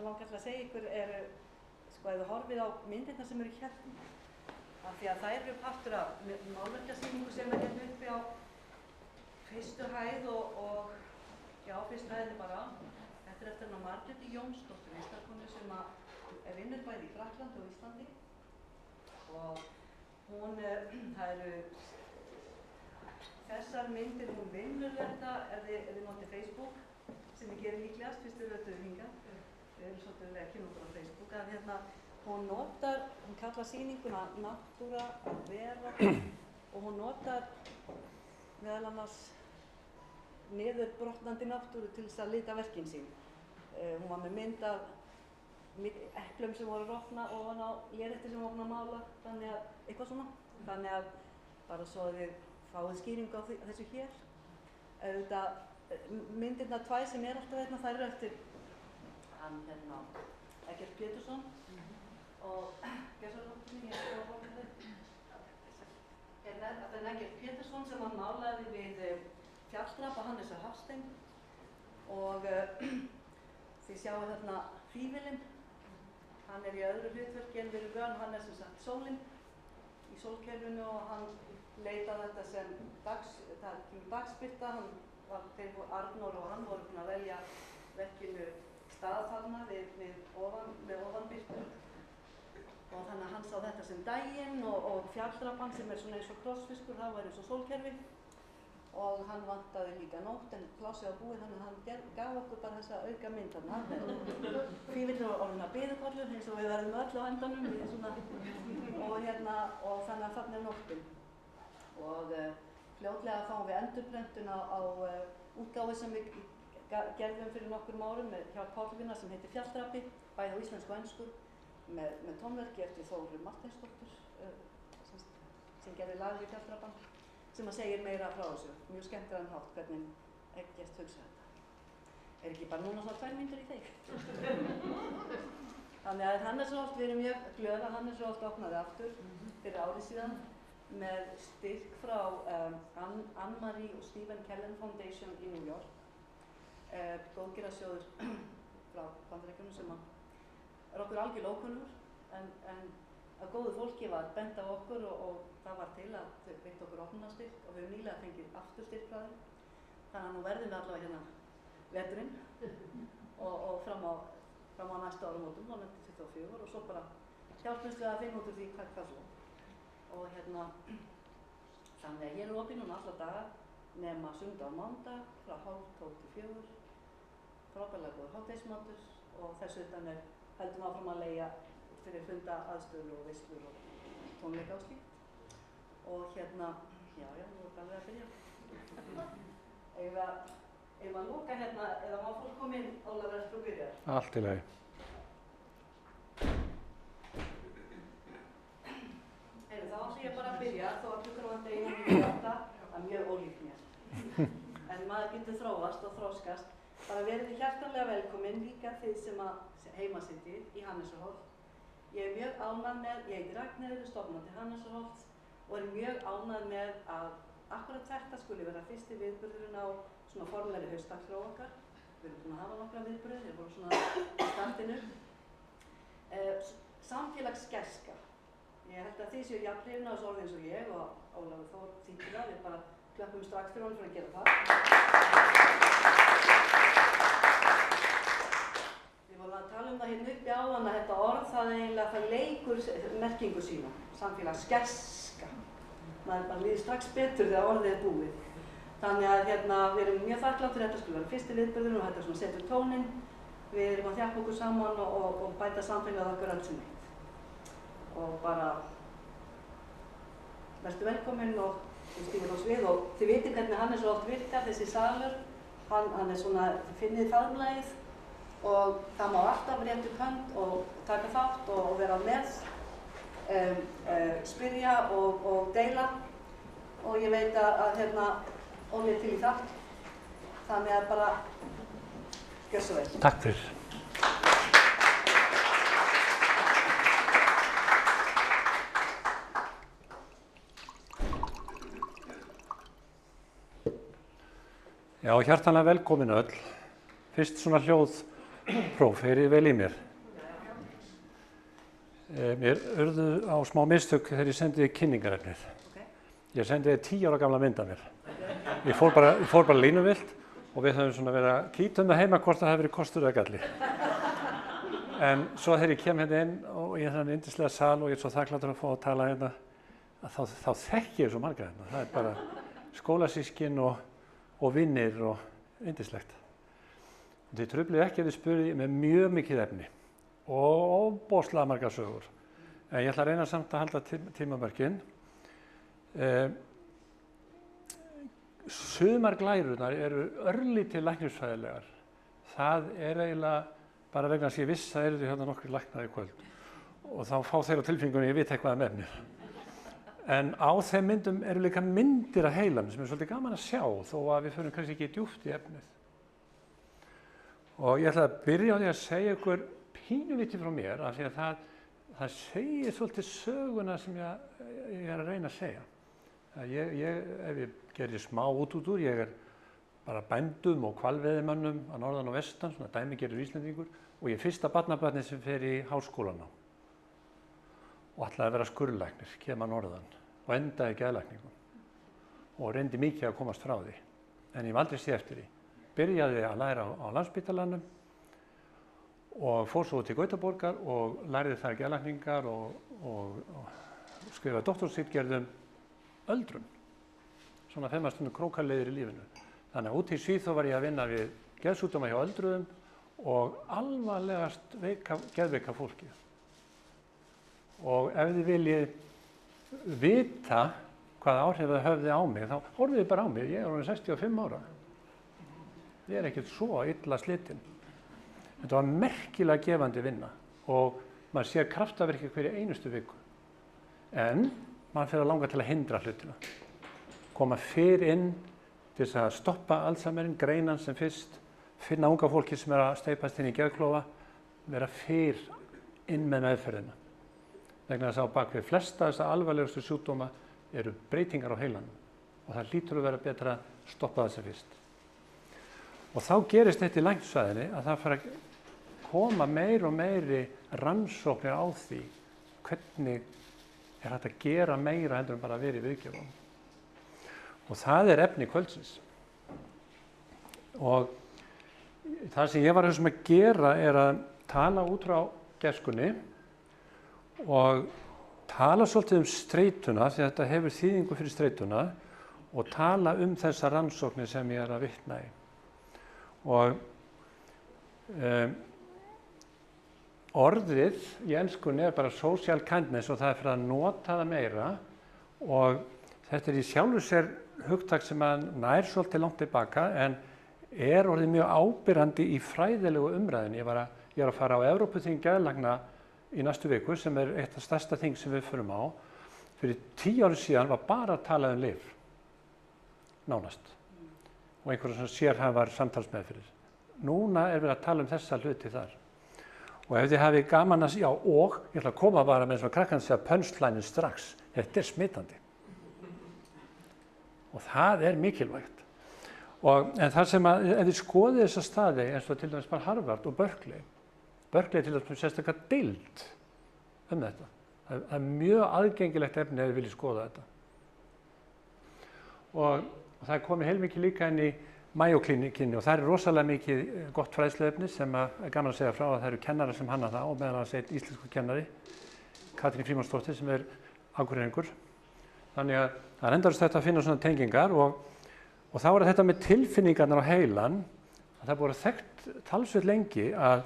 langar til að segja ykkur sko, ef þið horfið á myndirnar sem eru hérna, af því að þær eru partur af málverkasýningu sem hérna uppi á fyrstu hæð og já, fyrstu hæðinni bara. Þetta eftir hennar Margréti Jónsdóttur, listakonu sem vinnur bæði í Frakklandi og Íslandi. Og hún, það eru þessar myndir, hún vinnur þetta ef þið notið Facebook, sem ég gerir líklegast fyrst þið rötuðu hingað. Við erum svolítið ekki nokkur á Facebook, að hérna hún kallar sýninguna Náttúra að vera og hún notar meðal annars niðurbrotnandi náttúru til þess að lita verkin sín. Hún var með mynd af eplum sem voru rofna ofan á léretti sem voru að mála, þannig að eitthvað svona. Þannig að bara svo að þið fáið skýringu á þessu hér. Auðvitað myndirnar tvær sem alltaf hérna, þær eru eftir hann hérna Eggert Pétursson og Gessarlóttinni, þetta er Eggert Pétursson sem hann málaði við fjalldrapa Hannesar Hafstein og þið sjáu þarna Fífilinn, hann í öðru hlutverki en við erum vön, hann sem sagt sólinn í sólkerfinu og hann leitaði þetta sem það kemur dagsbirta, Arnór og hann voru búin að velja verkinu stað þarna með ofanbirtu og þannig að hann sá þetta sem daginn og fjalldrapan sem svona eins og krossfiskur, það var eins og sólkerfi og hann vantaði líka nótt en plássið á búið þannig að hann gaf okkur bara þessa auka mynd þarna. Fífillin var orðin að biðukollur eins og við verðum öll á endanum og þannig að þarna nóttin. Og fljótlega fáum við endurprentun á útgáfu sem við gerðum fyrir nokkrum árum hjá Pálvina sem heitir Fjalldrapi, bæði á íslensku og ensku, með tónverki eftir Þóru Marteinsdóttur sem gerði lag við Fjalldrapan, sem segir meira frá þessu, mjög skemmtilegan hátt hvernig Eggert hugsa þetta. Ekki bara núna svona 2 mínútur í þeim. Þannig að Hannesarholt, við erum mjög glöð að Hannesarholt opnaði aftur fyrir árið síðan með styrk frá Anne-Marie og Stephen Kellen Foundation í New York, góðgerðarsjóður frá Bandaríkjunum sem er okkur algjörlega ókunnur en að góðu fólki var bent á okkur og það var til að þau veitt okkur opnunarstyrk og við höfum nýlega fengið aftur styrk frá þeim. Þannig að nú verðum við allavega hérna veturinn og fram á næsta áramótum, á 24 og svo bara hjálpumst við að finna út úr því hvað svo. Og þannig að hér er opið núna alla daga nema sunnudag og mánudag frá 3:30 til 4, frábærlega góður hádegismatur og þess utan höldum áfram að leigja fyrir fundaaðstöður og veislur og tónleika og slíkt. Og já, nú er það að byrja. Ef að loka hérna, eða má fólk koma inn, Ólafur, eftir þú byrjar? Allt í lagi. Þá ætlum ég bara að byrja, þó að klukkan var þetta er mjög ólíkt mér. En maður getur þróast og þróskast. Bara verið þið hjartanlega velkomin, líka þið sem heimasitið í Hannesarholt. Ég mjög ánægð með, ég heiti Ragnheiður, stofnandi Hannesarholts og mjög ánægð með að akkurat þetta skuli vera fyrsti viðburðurinn á svona formulegri haustdagskrá okkar. Við erum búin að hafa nokkra viðburði, þeir voru svona í startinu. Samfélagsgerska. Ég held að þið séu jafn hrifin á þessu orði eins og ég og Ólafur Þór þýddi það, við bara klöppum strax fyrir honum fyrir að gera það. Við vorum að tala það hérna uppi áðan að þetta orð það leikur merkingu sína, samfélagsgerska. Maður bara líður strax betur þegar orðið er búið. Þannig að við erum mjög þakkláttir, þetta skulle vera fyrsti viðburðurinn og þetta svona setur tóninn. Við erum að þjappa okkur saman og bæta samfélagið okkar öll sem eitt. Og bara vertu velkomin og stífum oss við og þið vitið hvernig Hannesarholt virkar, þessi salur. Hann er svona, þið finnið faðmlagið og það má alltaf rétt upp hönd og taka þátt og vera með, spyrja og deila og ég veit að Óli er til í það. Þannig að bara gjör svo vel. Takk fyrir. Já, hjartanlega velkomin öll. Fyrst svona hljóð próf, heyrið vel í mér. Mér urðu á smá mistök þegar ég sendi kynningarefnið. Ég sendi 10 ára gamla mynd af mér. Ég fór bara línuvilt og við höfum svona verið að kýta það heima hvort það hefði verið kostur eða galli. En svo þegar ég kem hérna inn og ég er þannig yndislega sal og ég er svo þakkláttur að fá að tala hérna, þá þekki ég svo marga hérna. Það er bara skólasískin og vinnir og yndislegt. Þið truflið ekki ef þið spurði með mjög mikið efni og óbóðslega margar sögur. En ég ætla að reyna samt að halda tímamörkin. Sumar glærurnar eru örlítið læknisfræðilegar. Það er eiginlega bara vegna þess að ég viss að eru hérna nokkrir læknar í kvöld. Og þá fá þeir á tilfinningunni ég veit eitthvað efnið. En á þeim myndum eru líka myndir af heilanum sem er svolítið gaman að sjá þó að við förum kannski ekki djúpt í efnið. Og ég ætla að byrja á því að segja ykkur pínulítið frá mér af því að það segir svolítið söguna sem ég er að reyna að segja. Ef ég gerir smá útúr, ég er bara bændum og hvalveiðimönnum að norðan og vestan, svona dæmigerður Íslendingur og ég er fyrsta barnabarnið sem fer í háskólanám og ætlaði að vera skurðlæknir, kem að norðan og endaði í geðlækningum og reyndi mikið að komast frá því en ég hef aldrei séð eftir því. Byrjaði að læra á Landspítalanum og fór svo til Gautaborgar og lærði þar geðlækningar og skrifaði doktorsritgerð öldrun, svona 5 stundum krókaleiðir í lífinu. Þannig að út í Svíþjóð var ég að vinna við geðsjúkdóma hjá öldruðum og alvarlegast geðveika fólki. Og ef þið viljið vita hvaða áhrif það höfði á mig, þá horfið þið bara á mig, ég er orðinn 65 ára. Ég er ekkert svo illa slitinn. Þetta var merkilega gefandi vinna og maður sér kraftaverki hverja einustu viku. En maður fer að langa til að hindra hlutina. Koma fyrr inn til þess að stoppa Alzheimerinn, greina hann sem fyrst, finna unga fólki sem er að steypast inn í geðklofa, vera fyrr inn með meðferðina. Vegna þess að á bakvið flesta þessa alvarlegustu sjúkdóma eru breytingar á heilanum og það hlýtur að vera betra að stoppa það sem fyrst. Og þá gerist þetta í læknisfræðinni að það fara að koma meiri og meiri rannsóknir á því hvernig er hægt að gera meira heldur en bara að vera í viðgerðum. Og það er efni kvöldsins. Og það sem ég var að gera er að tala út frá gæskunni og tala svolítið streituna því að þetta hefur þýðingu fyrir streituna og tala þessar rannsóknir sem ég er að vitna í. Og orðið í enskunni er bara social kindness og það er fyrir að nota það meira og þetta er í sjálfu sér hugtak sem að nær svolítið langt tilbaka en er orðið mjög ábyrrandi í fræðilegu umræðinni. Ég er að fara á Evrópuþing geðlækna í næstu viku sem er eitt af stærsta þing sem við förum á. Fyrir 10 árum síðan var bara að tala lyf, nánast. Og einhverjum sem sérhæfar samtalsmeðferðir. Núna er við að tala þessa hluti þar. Og ef þið hafið gaman að segja, og ég ætla að koma bara með svona krakkan segja punchline strax, þetta er smitandi. Og það er mikilvægt. En það sem að, ef þið skoðið þessa staði, eins og til dæmis bara Harvard og Berkeley til dæmis sérstaklega deild þetta. Það er mjög aðgengilegt efni ef þið viljið skoða þetta. Og það er komið heilmikið líka inn í Mayo Klínikinni og það er rosalega mikið gott fræðsluefni sem er gaman að segja frá að það eru kennarar sem hanna það og meðal annars einn íslenskur kennari, Katrín Frímannsdóttir sem er Akureyringur. Þannig að það er endalaust hægt að finna svona tengingar og þá er þetta með tilfinningarnar á heilan að það er búið þekkt talsvert lengi að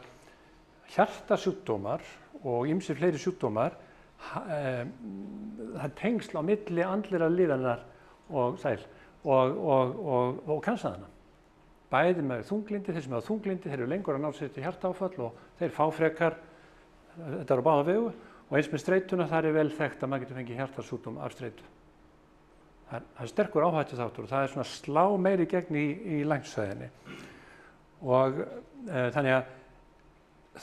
hjartasjúkdómar og ýmsir fleiri sjúkdómar það tengsl á milli andlegrar líðanar og og kransæðana. Bæði með þunglindi, þeir sem hafa þunglindi, þeir eru lengur að ná sér til hjartaáfall og þeir fá frekar, þetta er á báða vegu og eins með streituna þar er vel þekkt að maður getur fengið hjartasjúkdóm af streitu. Það er sterkur áhættuþáttur og það er svona slá meiri gegn í læknisfræðinni. Og þannig að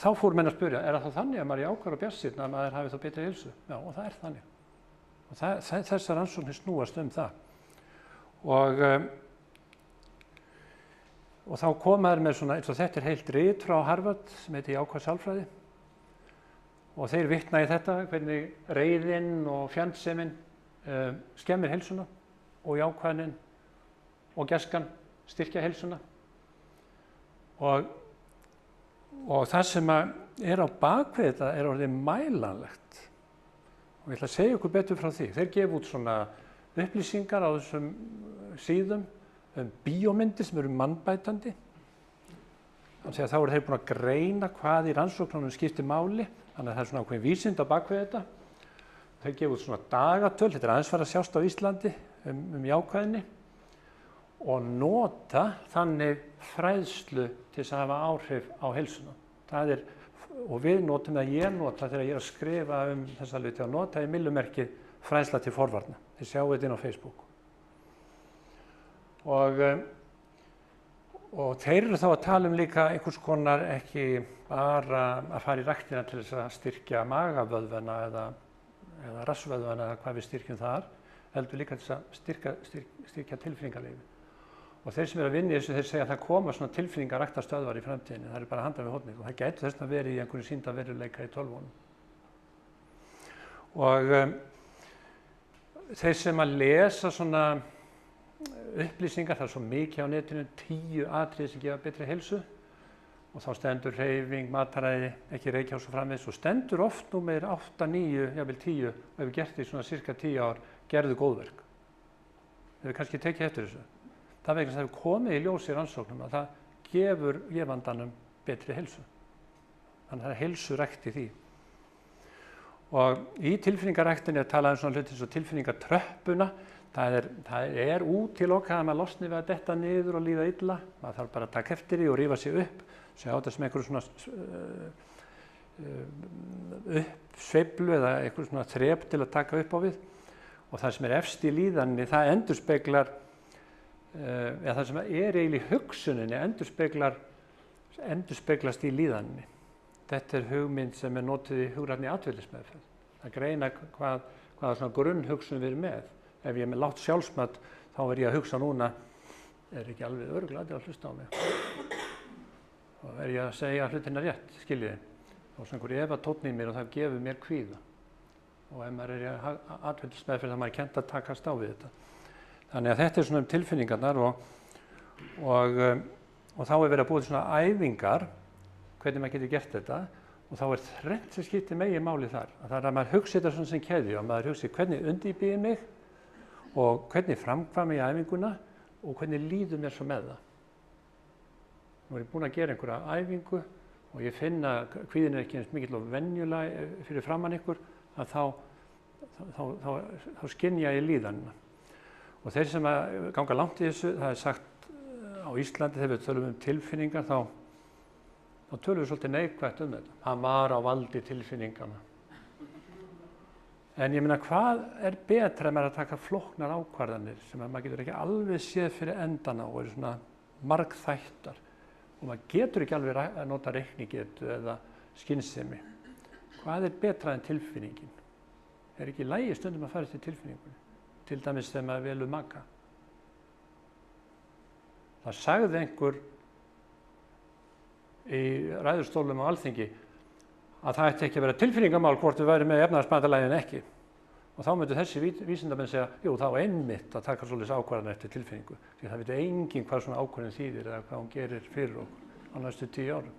þá fór menn að spyrja, er það þá þannig að maður er ákvæður og bjartsýnn að maður hafi þá betri heilsu? Já, og það er þannig. Og þessar rannsóknir snúast það. og þá koma þeir með svona, eins og þetta heilt rit frá Harvard sem heitir Jákvæð sálfræði og þeir vitna í þetta, hvernig reiðin og fjandsemin skemmir heilsuna og jákvæðnin og gæskan styrkja heilsuna og það sem er á bakvið þetta er orðið mælanlegt og ég ætla að segja ykkur betur frá því. Þeir gefa út svona upplýsingar á þessum síðum bíómyndir sem eru mannbætandi. Þannig að þá eru þeir búin að greina hvað í rannsóknunum skiptir máli, þannig að það er svona ákveðin vísind á bakvið þetta. Þeir gefa út svona dagatöl, þetta er aðeins farið að sjást á Íslandi jákvæðni og nota þannig fræðslu til þess að hafa áhrif á heilsuna. Það er, og við notum það, ég nota þegar ég er að skrifa þessa hluti að nota í millumerkið fræðsla til forvarna. Þið sjáu þetta inn á Facebook. Og þeir eru þá að tala líka einhvers konar ekki bara að fara í ræktina til þess að styrkja magavöðvana eða rassvöðvana eða hvað við styrkjum þar, heldur líka til þess að styrkja tilfinningarlífi. Og þeir sem eru að vinna í þessu, þeir segja að það koma svona tilfinningaræktarstöðvar í framtíðinni, það er bara handan við hornið og það gæti þess að vera í einhverju sýndarveruleika í tölvunum. Og þeir sem að lesa svona upplýsingar, það er svo mikið á netinu, 10 atriði sem gefa betri heilsu og þá stendur hreyfing, mataræði, ekki reykja og svo framvegis og stendur oft númer 8, 9, jafnvel 10 og hefur gert því svona cirka 10 ár, gerðu góðverk. Hefur kannski tekið eftir þessu. Það vegna það hefur komið í ljós í rannsóknum að það gefur gefandanum betri heilsu. Þannig að það er heilsurækt í því. Og í tilfinningaræktinni er talað svona hluti eins og tilfinningatröppuna. Það er útilokað að maður losni við að detta niður og líða illa. Maður þarf bara að taka eftir því og rífa sig upp. Sjá þetta sem einhverju svona uppsveiflu eða einhverju svona þrep til að taka upp á við. Og það sem er efst í líðaninni, það endurspeglar, eða það sem er eiginlega í hugsuninni, endurspeglast í líðaninni. Þetta er hugmynd sem er notuð í hugrænni atferlismeðferð. Það greina hvaða svona grunnhugsun við erum með. Ef ég er með lágt sjálfsmat, þá er ég að hugsa núna, er ekki alveg örugglega að hlusta á mig. Og er ég að segja hlutina rétt, skiljiði. Þá er svona einhver efatónn í mér og það gefur mér kvíða. Og ef maður er í atferlismeðferð, þá er maður kennt að takast á við þetta. Þannig að þetta er svona tilfinningarnar og þá er verið að búa til svona æfingar, hvernig maður getur gert þetta og þá er þrennt sem skiptir meginmáli þar. Það er að maður hugsi þetta svona sem keðju og maður hugsi hvernig undirbýi mig og hvernig framkvæmi ég æfinguna og hvernig líður mér svo með það. Nú er ég búinn að gera einhverja æfingu og ég finn að kvíðin er ekki eins mikill og venjulega fyrir framan ykkur að þá skynja ég líðanina. Og þeir sem ganga langt í þessu, það er sagt á Íslandi þegar við tölum tilfinningar þá tölum við svolítið neikvætt þetta. Hann var á valdi tilfinningana. En ég meina, hvað er betra en maður að taka flóknar ákvarðanir sem maður getur ekki alveg séð fyrir endana og eru svona margþættar og maður getur ekki alveg að nota reiknigetu eða skynsemi. Hvað er betra en tilfinningin? Er ekki í lagi stundum að fara eftir tilfinningunni? Til dæmis þegar maður velur maka. Það sagði einhver í ræðustólum á Alþingi að það ætti ekki að vera tilfinningamál hvort við værum með efnahagsbandalagið en ekki. Og þá myndu þessi vísindamenn segja, jú, þá er einmitt að taka svoleiðis ákvarðanir eftir tilfinningu. Því það veit enginn hvað svona ákvarðin þýðir eða hvað hún gerir fyrir okkur á næstu 10 árum.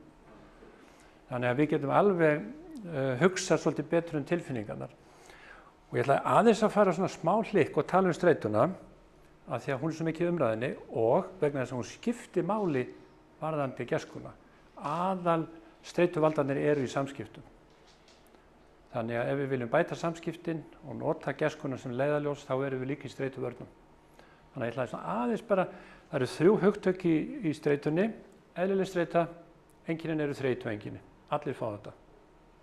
Þannig að við getum alveg hugsað svolítið betur tilfinningarnar. Og ég ætla aðeins að fara svona smá hlikk og tala streituna af því að hún er svo mikið í umræðinni og vegna þess að hún skiptir máli varðandi gæskuna. Aðal streituvaldarnir eru í samskiptum. Þannig að ef við viljum bæta samskiptin og nota gæskuna sem leiðarljós þá erum við líka í streituvörnum. Þannig að ég ætla svona aðeins bara, það eru 3 hugtök í streitunni, eðlileg streita, einkennin eru þreytueinkenni. Allir fá þetta.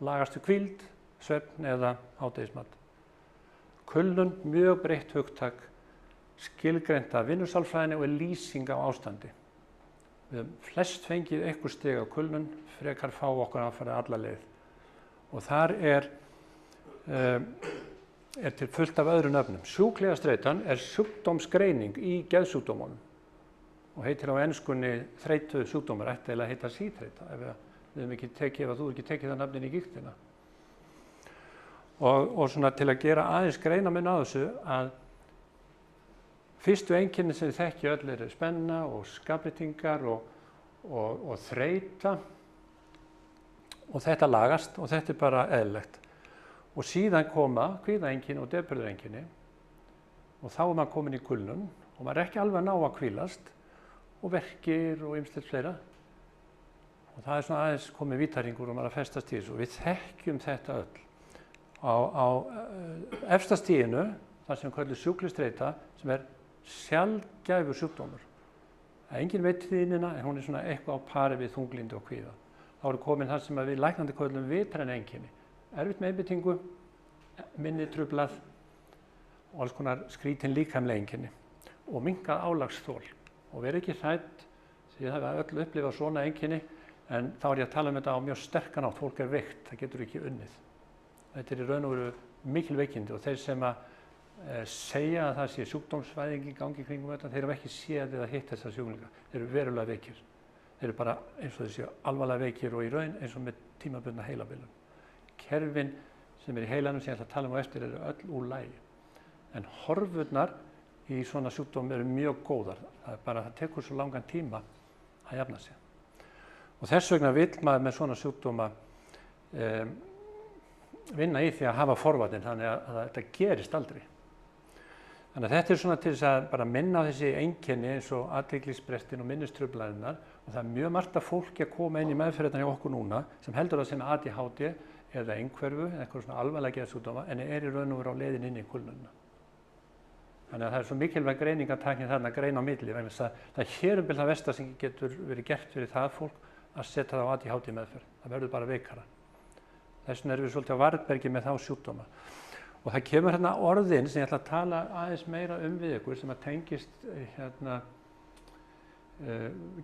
Lagastu hvíld, svefn eða hádegismat. Kulnun, mjög breitt hugtak, skilgreint af vinnusálfræðinni og er lýsing á ástandi. Við höfum flest fengið einhver stig á kulnun, frekar fá okkur að fara alla leið. Og þar er til fullt af öðrum nöfnum. Sjúklega streitan er sjúkdómsgreining í geðsjúkdómunum og heitir á enskunni þreytu sjúkdómar, ætti eiginlega að heita síþreyta ef þú ekki tekið það nafnin í gigtina. Og svona til að gera aðeins greinamun á þessu að fyrstu einkenni sem þið þekkja öll eru spenna og skapbreytingar og þreyta og þetta lagast og þetta er bara eðlilegt. Og síðan koma kvíðaeinkenni og depurðareinkenni og þá er maður komin í kulnun og maður er ekki alveg að ná að hvílast og verkir og ýmislegt fleira. Og það er svona aðeins komið vítarhingur og maður að festast í þessu og við þekkjum þetta öll. Á efsta stiginu, það sem kallast sjúklegstreita, sem er sjaldgæfur sjúkdómur. Það er engin veit þínina en hún er svona eitthvað á pari við þunglyndi og kvíða. Þá er komin það sem við læknandi kallum vitræn einkenni. Erfitt með einbeitingu, minni truflað og alls konar skrítin líkamleg einkenni og minnkað álagsþol. Og verið ekki hrædd, því það er öll upplifað svona einkenni, en þá er ég að tala um þetta á mjög sterkan átt. Fólk er veikt, það getur ekki unnið. Þetta er í raun og veru mikil veikindi og þeir sem að segja að það sé sjúkdómsvæðing í gangi kringum þetta, þeir eru ekki séð eða hitt þessa sjúklinga. Þeir eru verulega veikir. Þeir eru bara eins og þessi alvarlega veikir og í raun eins og með tímabundna heilabilun. Kerfin sem er í heilanum sem ég ætla að tala um á eftir eru öll úr lagi. En horfurnar í svona sjúkdóm eru mjög góðar. Það er bara að það tekur svo langan tíma að jafna sig. Og þess vegna vill maður með svona sjúkdóma vinna í því að hafa forvarnir þannig að þetta gerist aldrei. Þannig að þetta er svona til þess að bara minna á þessi einkenni eins og athyglisbrestin og minnistruflanirnar og það er mjög margt að fólki að koma inn í meðferðina hjá okkur núna sem heldur það sem ADHD eða einhverfu eða eitthvað svona alvarlega geðsjúkdóma en er í raun og veru á leiðin inn í kulnunina. Þannig að það er svo mikilvæg greiningartækni þarna að greina á milli vegna þess að það er hér það versta sem getur verið gert fyrir það fólk að setja það á ADHD meðferð. Það verður bara veikara. Þess vegna erum við svolítið á varðbergi með þá sjúkdóma. Og það kemur hérna orðin sem ég ætla að tala aðeins meira við ykkur sem að tengist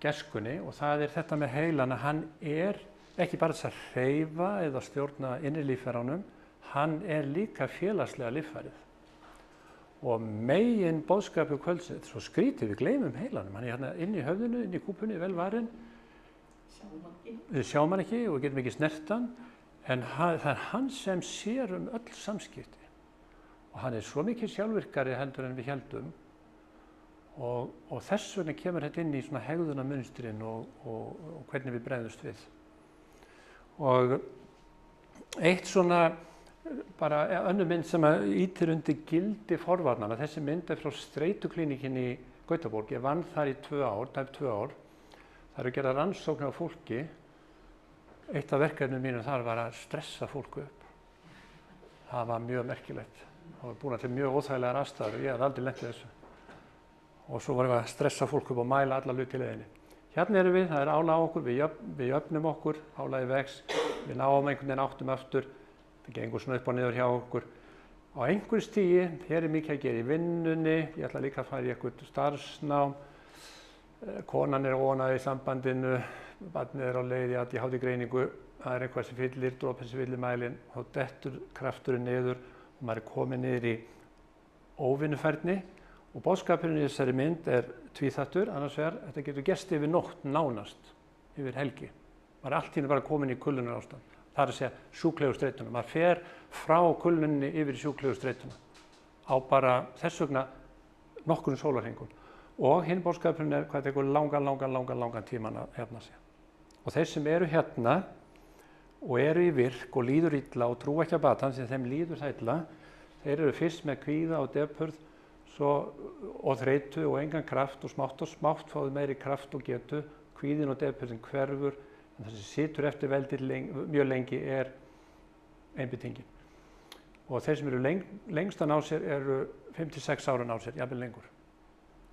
geskunni og það er þetta með heilan að hann er ekki bara þess að hreyfa eða stjórna innri líffærunum, hann er líka félagslega líffærið. Og megin boðskapur kvöldsins, svo skrítið við gleymum heilanum, hann er hérna inn í höfðinu, inn í kúpunni, vel varinn. Við sjáum hann ekki og getum ekki snert hann, en það er hann sem sér öll samskipti. Og hann er svo mikið sjálfvirkari heldur en við heldum og þess vegna kemur þetta inn í svona hegðunarmunstrin og hvernig við bregðumst við. Og eitt svona bara önnur mynd sem ýtir undir gildi forvarnanna, þessi mynd er frá Streituklínikinni í Gautaborg. Ég vann þar í 2 ár, tæp 2 ár. Það eru gerðar rannsóknir á fólki. Eitt af verkefnum mínum þar var að stressa fólk upp. Það var mjög merkilegt. Það var búin til mjög óþægilegar aðstæður og ég hafði aldrei lent í þessu. Og svo varum við að stressa fólk upp og mæla alla hluti í leiðinni. Hérna erum við, það er álag á okkur, við jöfnum okkur, álagið vex, við náum einhvern veginn áttum aftur, það gengur svona upp og niður hjá okkur. Á einhverju stigi, hér er mikið að gera í vinnunni, ég ætla líka að fara í eitthvað starfsnám, konan er óánægð í sambandinu, barnið er á leið í ADHD greiningu, það er eitthvað sem fyllir, dropinn sem fyllir mælinn, þá dettur krafturinn niður og maður er komið niður í óvinnufærni. Og boðskapurinn í þessari mynd er tvíþættur, annars vegar þetta getur gerst yfir nótt nánast, yfir helgi. Maður er allt í einu bara komin í kulnunarástand. Það er að segja sjúklegu streituna. Maður fer frá kulnunni yfir í sjúklegu streituna á bara þess vegna nokkrum sólarhringum. Og hinn boðskapurinn er hvað tekur langan tíman að hefna sig. Og þeir sem eru hérna og eru í virk og líður illa og trúa ekki að bata, þannig að þeim líður það illa, þeir eru fyrst með kvíða og depurð og þreytu og engan kraft og smátt fáðu meiri kraft og getu, kvíðin og depurðin hverfur, en það sem situr eftir veldig mjög lengi er einbeitingin. Og þeir sem eru lengst að ná sér eru 5-6 ára ná sér, jafnvel lengur.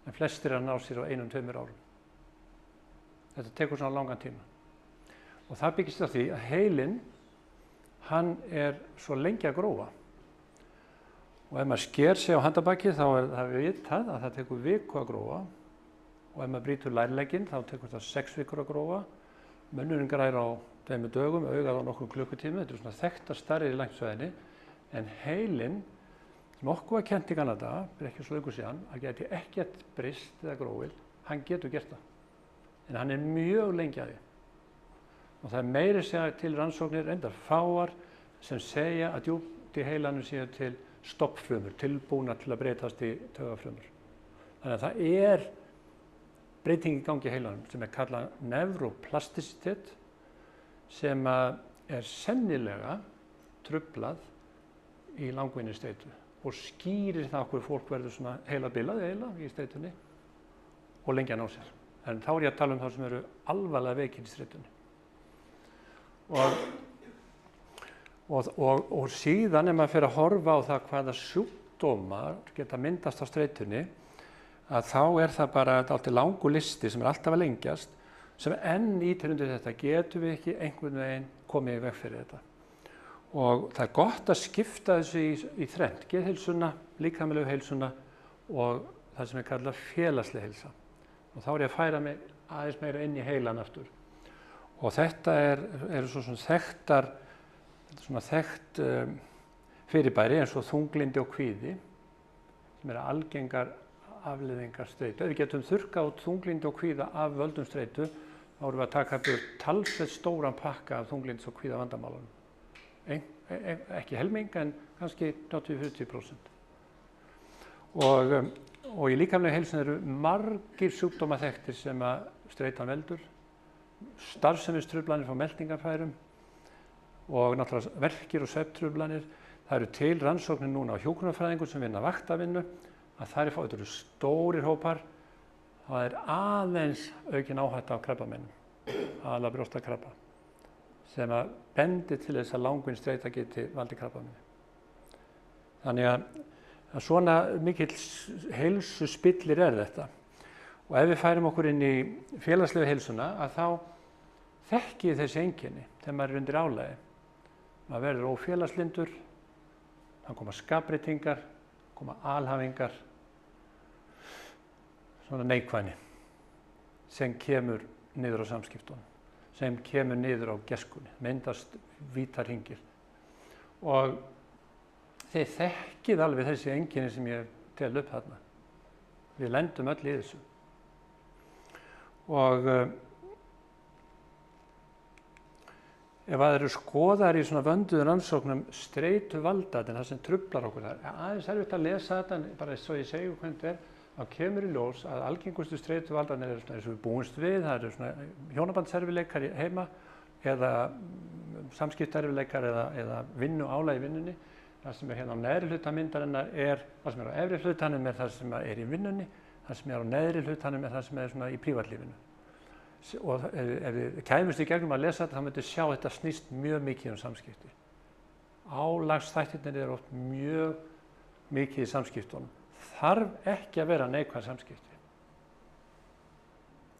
En flestir að ná sér á 1-2 árum. Þetta tekur svona langan tíma. Og það byggist á því að heilinn, hann er svo lengi að grófa. Og ef maður sker sig á handabakið þá er það vitað að það tekur viku að grófa og ef maður brýtur lærlegginn þá tekur það 6 vikur að grófa. Munnurinn grær á 2 dögum, augað á nokkrum klukkutímum, þetta er svona þekktar stærðir í læknisfræðinni, en heilinn sem okkur var kennt í Kanada, fyrir ekki svo löngu síðan, að geti ekkert brist eða grófið hann getur gert það. En hann er mjög lengi að því. Og það er meiri segja til rannsóknir, reyndar fáar, sem segja að djúpt í heilanum séu til stoppfrumur, tilbúnar til að breytast í taugafrumur. Þannig að það er breyting í gangi í heilanum sem er kallað neuroplasticitet, sem er sennilega truflað í langvinni streitu og skýrir það okkur fólk verður svona heilabilað í streitunni og lengi að ná sér. En þá er ég að tala um þá sem eru alvarlega veikir í streitunni. Og síðan ef maður fer að horfa á það hvaða sjúkdómar geta myndast á streitunni, að þá er það bara dálítið langur listi sem er alltaf að lengjast, sem enn ítir undir þetta, getum við ekki einhvern veginn komið í veg fyrir þetta. Og það er gott að skipta þessu í þrennt, geðheilsuna, líkamlegu heilsuna og það sem er kallað félagsleg heilsa. Og þá er ég að færa mig aðeins meira inn í heilan aftur. Og þetta eru svona þekkt fyrirbæri eins og þunglyndi og kvíði, sem eru algengar afleiðingar streitu. Ef við getum þurrkað út þunglyndi og kvíða af völdum streitu, þá erum við að taka upp talsvert stóran pakka af þunglyndis og kvíða vandamálunum. Ekki helming, en kannski 80–40%. Og í líkamlegu heilsunni eru margir sjúkdóma þekktir sem að streitan veldur, starfsemistruflanir frá meltingarfærum og náttúrulega verkir og svefntruflanir. Það eru til rannsóknir núna á hjúkrunarfræðingur sem vinna vaktavinnu, að þetta eru stórir hópar. Það er aðeins aukin áhætta á krabbameinum, aðallega brjóstakrabba, sem að bendir til þess að langvinn streita geti valdið krabbameini. Þannig að svona mikill heilsuspillir er þetta. Og ef við færum okkur inn í félagslegu heilsuna, að þá þekkið þessi einkenni þegar maður er undir álagi. Maður verður ófélagslyndur, það koma skapbreytingar, koma alhafingar, svona neikvæðni sem kemur niður á samskiptunum, sem kemur niður á geskunni, myndast vítarhringir. Og þið þekkið alveg þessi einkenni sem ég tel upp þarna. Við lendum öll í þessu. Og ef það eru skoðar í svona vönduðum rannsóknum streituvaldarnir, það sem truflar okkur þar, aðeins erfitt að lesa þetta, en bara svo ég segi hvernig þetta þá kemur í ljós að algengustu streituvaldarnir eru svona eins og við búumst við, það eru svona hjónabandserfileikar heima eða samskiptaerfileikar eða vinnuálag í vinnunni. Það sem er hérna á neðri hluta myndarinnar er það sem er á efri hlutanum er það sem er í vinnunni, það sem er á neðri hlutanum er það sem er svona í prívatlífinu. Og ef við kæmumst í gegnum að lesa þetta, þá myndum við sjá að þetta snýst mjög mikið um samskipti. Álagsþættirnir eru oft mjög mikið í samskiptunum. Þarf ekki að vera neikvæð samskipti.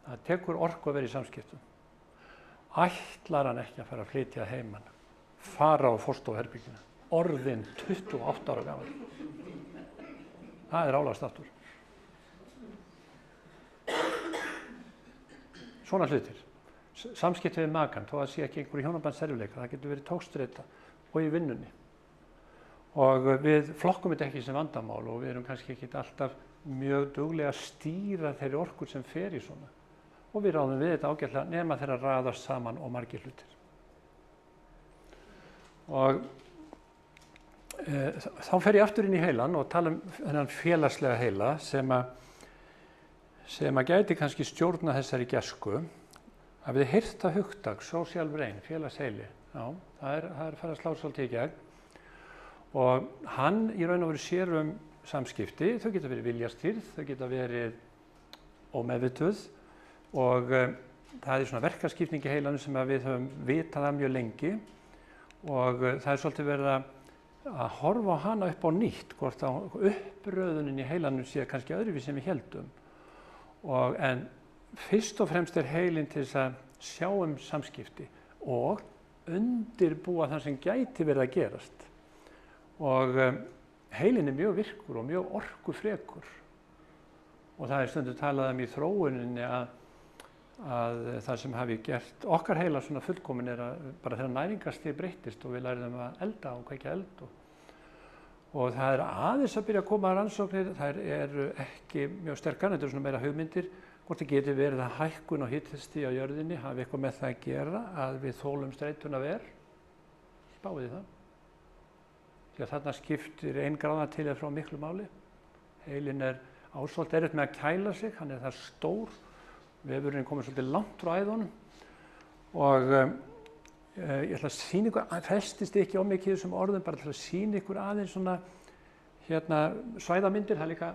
Það tekur orku að vera í samskiptum. Ætlar hann ekki að fara að flytja heiman, fara á forstofuherberginu, orðinn 28 ára gamall. Það er álagsþáttur. Svona hlutir. Samskipti við makann, þó að sé ekki einhverju hjónabandserfileikar, það getur verið tókstreita og í vinnunni. Og við flokkum þetta ekki sem vandamál og við erum kannski ekki alltaf mjög duglega að stýra þeirri orku sem fer í svona. Og við ráðum við þetta ágætlega nema þeirra raðast saman og margir hlutir. Og þá fer ég aftur inn í heilan og tala um þennan félagslega heila sem að gæti kannski stjórna þessari gesku. Að við heyrt það hugtak, social brain, félagsheili. Já, það er farið að slá svolítið í gegn. Og hann í raun og veru sér samskipti, þau geta verið viljastýrð, þau geta verið ómeðvituð og það er svona verkaskipting í heilanum sem við höfum vitað af mjög lengi og það er svolítið verið að horfa á hana upp á nýtt, hvort að uppröðunin í heilanum sé kannski öðruvísi sem við heldum. En fyrst og fremst er heilinn til þess að sjá samskipti og undirbúa það sem gæti verið að gerast. Og heilinn er mjög virkur og mjög orkufrekur. Og það er stundum talað í þróuninni að það sem hafi gert okkar heila svona fullkomin er að bara þegar næringarstig breyttist og við lærðum að elda og kveikja eld. Og það er aðeins að byrja að koma að rannsóknir, það eru ekki mjög sterkar, þetta eru svona meira hugmyndir, hvort það geti verið að hækkun á hitastigi á jörðinni hafi eitthvað með það að gera að við þolum streituna verr. Spáið það. Því að þarna skiptir 1 gráða til eða frá miklu máli. Heilinn ásvalt erfitt með að kæla sig, hann það stór. Vefurinn komið svolítið langt frá æðunum og ég ætla að sýna ykkur, festist ekki of mikið í þessum orðum, bara til að sýna ykkur aðeins svona svæðamyndir. Það líka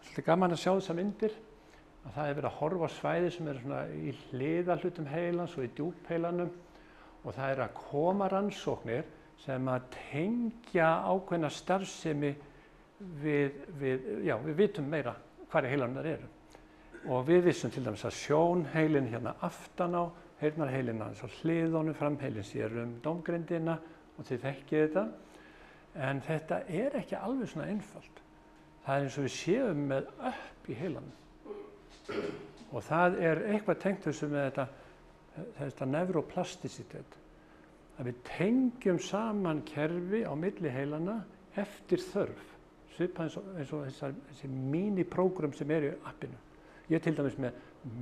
svolítið gaman að sjá þessar myndir. Að það verið að horfa á svæði sem svona í hliðarhlutum heilans og í djúpheilanum og það að koma rannsóknir sem að tengja ákveðna starfsemi við vitum meira hvar í heilanum þar eru. Og við vissum til dæmis að sjónheilinn hérna aftan á, heyrnarheilinn aðeins á hliðunum, framheilinn sér dómgrindina og þið þekkið þetta. En þetta ekki alveg svona einfalt. Það eins og við séum með upp í heilanum. Og það eitthvað tengt þessu með þetta nevroplasticitet. Að við tengjum saman kerfi á milli heilana eftir þörf. Svipað eins og þessi míniprógram sem í appinu. Ég til dæmis með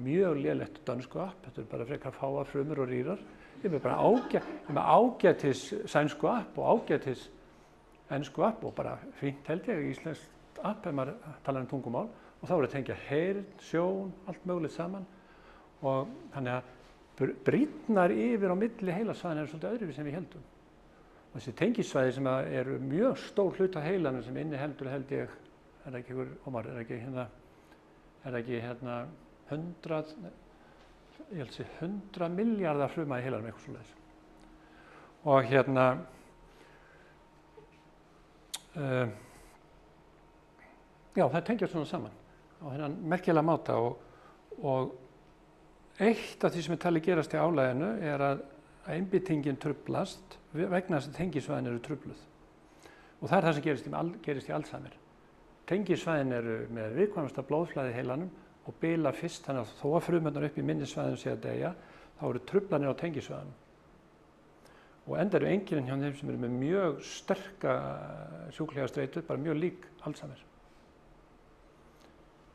mjög lélegt dönsku app, þetta bara frekar fáar frumur og rýrar. Ég er með ágætis sænsku app og ágætis ensku app og bara fínt held ég íslenskt app ef maður talar tungumál. Og þá að tengja heyrn, sjón, allt mögulegt saman. Og þannig að brýtnar yfir á milli heilasvæðin svolítið öðruvísi en við heldum. Og þessi tengisvæði sem eru mjög stór hluti af heilanum sem inniheldur held ég, ekki ykkur, Ómar, ekki 100 milljarðar fruma í heilanum eitthvað svoleiðis. Og já, það tengjast svona saman á þennan merkilega máta og eitt af því sem talið gerast í álæginu að einbeitingin truflast vegna þess að tengisvæðin eru trufluð. Og það það sem gerist í Alzheimer. Tengisvæðin eru með viðkvæmasta blóðflæði í heilanum og bila fyrst, þannig að þó að frumurnar upp í minnisvæðinu sé að deyja, þá eru truflanir á tengisvæðinum. Og enda eru einkennin hjá þeim sem eru með mjög sterka sjúklega streitu, bara mjög lík Alzheimer.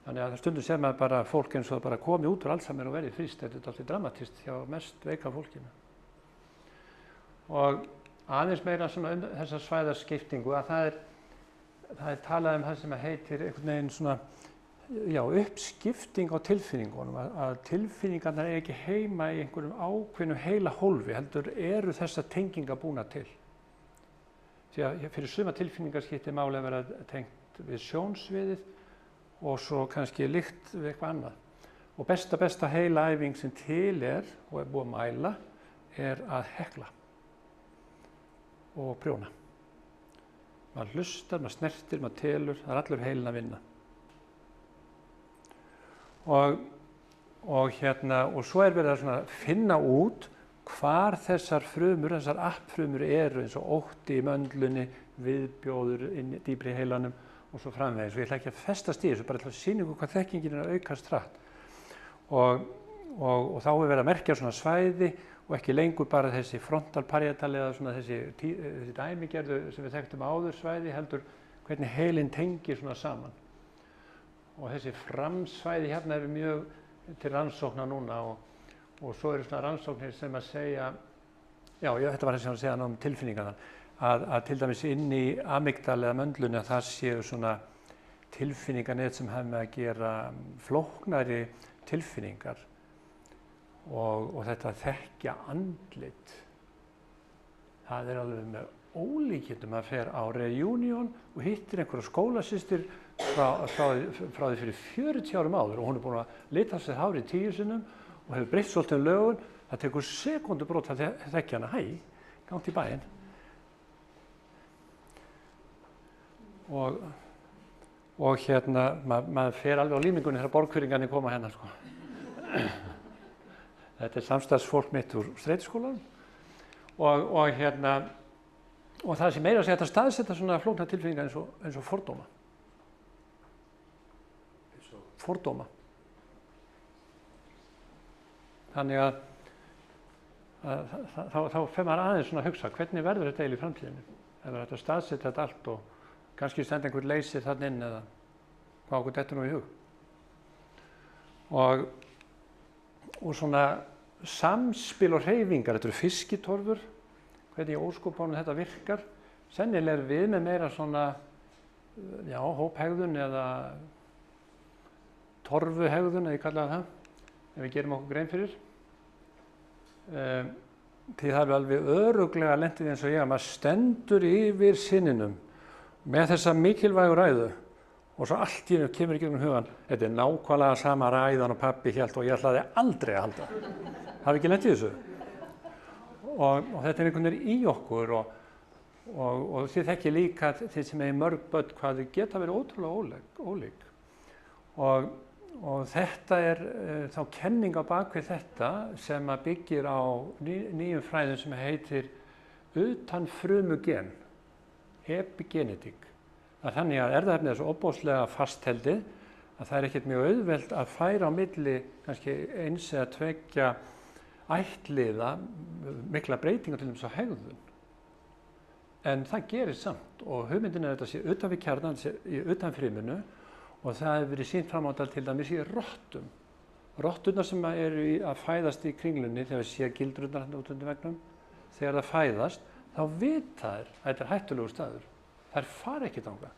Þannig að stundum sér maður bara fólk eins og bara komi út úr Alzheimer og verið fríst. Þetta alltaf dramatist hjá mest veika fólkinu. Og aðeins meira svona þessa svæðaskiptingu að það talað það sem heitir einhvern veginn svona uppskipting á tilfinningunum, að tilfinningarnar ekki heima í einhverjum ákveðnum heila hólfi, heldur eru þessar tengingar búnar til. Því að fyrir suma tilfinningar skiptir máli að vera tengt við sjónsviðið og svo kannski lykt við eitthvað annað. Og besta heila æfing sem til og búið að mæla að hekla og prjóna. Maður hlustar, maður snertir, maður telur, það allur heilin að vinna. Og svo verið að finna út hvar þessar frumur, þessar appfrumur eru eins og ótti í möndlunni, viðbjóður inn dýpri í heilanum og svo framvegis. Og ég ætla ekki að festast í þessu, bara til að sýna ykkur hvað þekkingin að aukast hratt. Og þá verið að merkja svona svæði og ekki lengur bara þessi frontalparietal eða svona þessi dæmigerðu sem við þekktum áður svæði, heldur hvernig heilinn tengir svona saman. Og þessi framsvæði hérna eru mjög til rannsókna núna og svo eru svona rannsóknir sem að segja, þetta var þessi að segja um tilfinningarnar, að til dæmis inn í amygdala eða möndlunni að það séu svona tilfinningarnet sem hafa með að gera flóknari tilfinningar. Og þetta þekkja andlit, það alveg með ólíkindum að fer á reunion og hittir einhverja skólasystir frá því fyrir 40 árum áður og hún búin að lita sér hárið 10 sinnum og hefur breytt svolítið lögun. Það tekur sekúndubrót að þekkja hana, gangt í bæinn. Og maður fer alveg á límingunni þegar borgfirringarnir koma hérna, sko. Þetta samstarfsfólk mitt úr streituskólanum og það sem meira að segja þetta staðsetja svona flóknar tilfinningar eins og fordóma. Fordóma. Þannig að þá fer maður aðeins svona að hugsa hvernig verður þetta eiginlega í framtíðinni. Ef þetta staðsetja þetta allt og kannski stenda einhver leysir þarna inn eða hvað okkur dettur nú í hug. og svona samspil og hreyfingar. Þetta eru fiskitorfur, hvernig í óskopunum þetta virkar. Sennilega er við með meira svona, já, hóphegðun eða torfuhegðun, eða ég kallaði það, ef við gerum okkur grein fyrir. Því það er alveg örugglega lentið eins og ég að maður stendur yfir sinninum með þessa mikilvægu ræðu og svo allt í einu kemur í gegnum hugan, þetta er nákvæmlega sama ræðan og pabbi hélt og ég ætlaði aldrei að halda. Hafi ekki lent í þessu. Og þetta er einhvern veginn í okkur og þið þekkið líka þið sem er mörg börn hvað þau geta verið ótrúlega ólík. Og þetta er þá kenning á bakvið þetta sem að byggir á nýjum fræðum sem heitir utanfrumugen, epigenetik. Þannig að erfðaefnið er svo ofboðslega fastheldið að það er ekkert mjög auðvelt að færa á milli kannski eins eða tveggja ættliða mikla breytingar til þess að hegðun. En það gerist samt og hugmyndin er þetta sé utan við kjarnan, í utanfrumunu og það hefur verið sýnt fram á þetta til dæmis í rottum. Rotturnar sem eru að fæðast í kringlunni þegar við séum gildrurnar út undir veggnum, þegar það fæðast þá vita þær að þetta er hættulegur staður. Þær fara ekki þangað.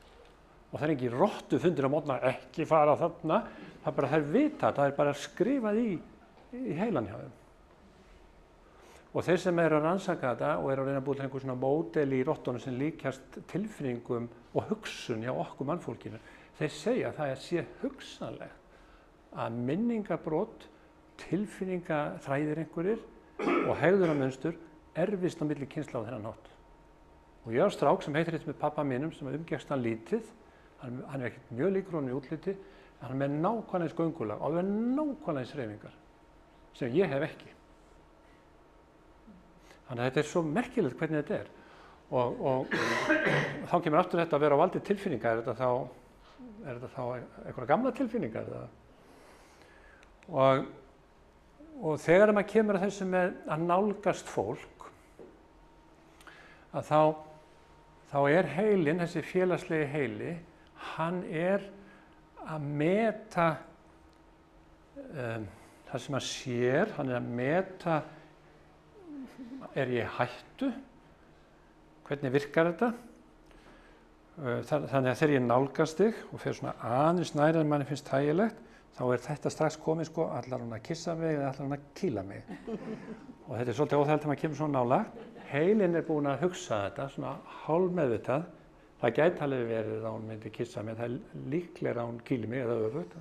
Og það er ekki rottufundir á mótna ekki fara þarna, það er bara þær vita, það er bara skrifað í heilan hjá þeim. Og þeir sem eru að rannsaka þetta og eru að reyna að búa til einhver svona módel í rottunum sem líkjast tilfinningum og hugsun hjá okkur mannfólkinu, þeir segja að það sé hugsanlegt að minningabrot, tilfinningaþræðir einhverjir og hegðunarmynstur erfist á milli kynslóða á þennan hátt. Og ég á strák sem heitir þetta með pappa mínum sem umgekkst hann lítið, hann er ekkert mjög líkur honum í útliti, en hann er með nákvæmlega eins göngulag og með nákvæmlega eins hreyfingar sem ég hef ekki. Þannig að þetta er svo merkilegt hvernig þetta er. Og þá kemur aftur þetta að vera á valdi tilfinninga, er þetta þá einhverja gamla tilfinningar? Og þegar maður kemur að þessu með að nálgast fólk, að þá er heilinn, þessi félagslegi heili, hann er að meta það sem hann sér, hann er að meta, er ég í hættu, hvernig virkar þetta? Þannig að þegar ég nálgast þig og fer svona aðeins nær en manni finnst þægilegt, þá er þetta strax komið sko, allar hún að kissa mig eða allar hún að kýla mig. Og þetta er svolítið óþægilegt þegar maður kemur svona nálægt. Heilinn er búinn að hugsa þetta, svona hálfmeðvitað. Það gæti alveg verið að hún myndi kissa mig, það er líklega að hún kýli mig eða öfugt.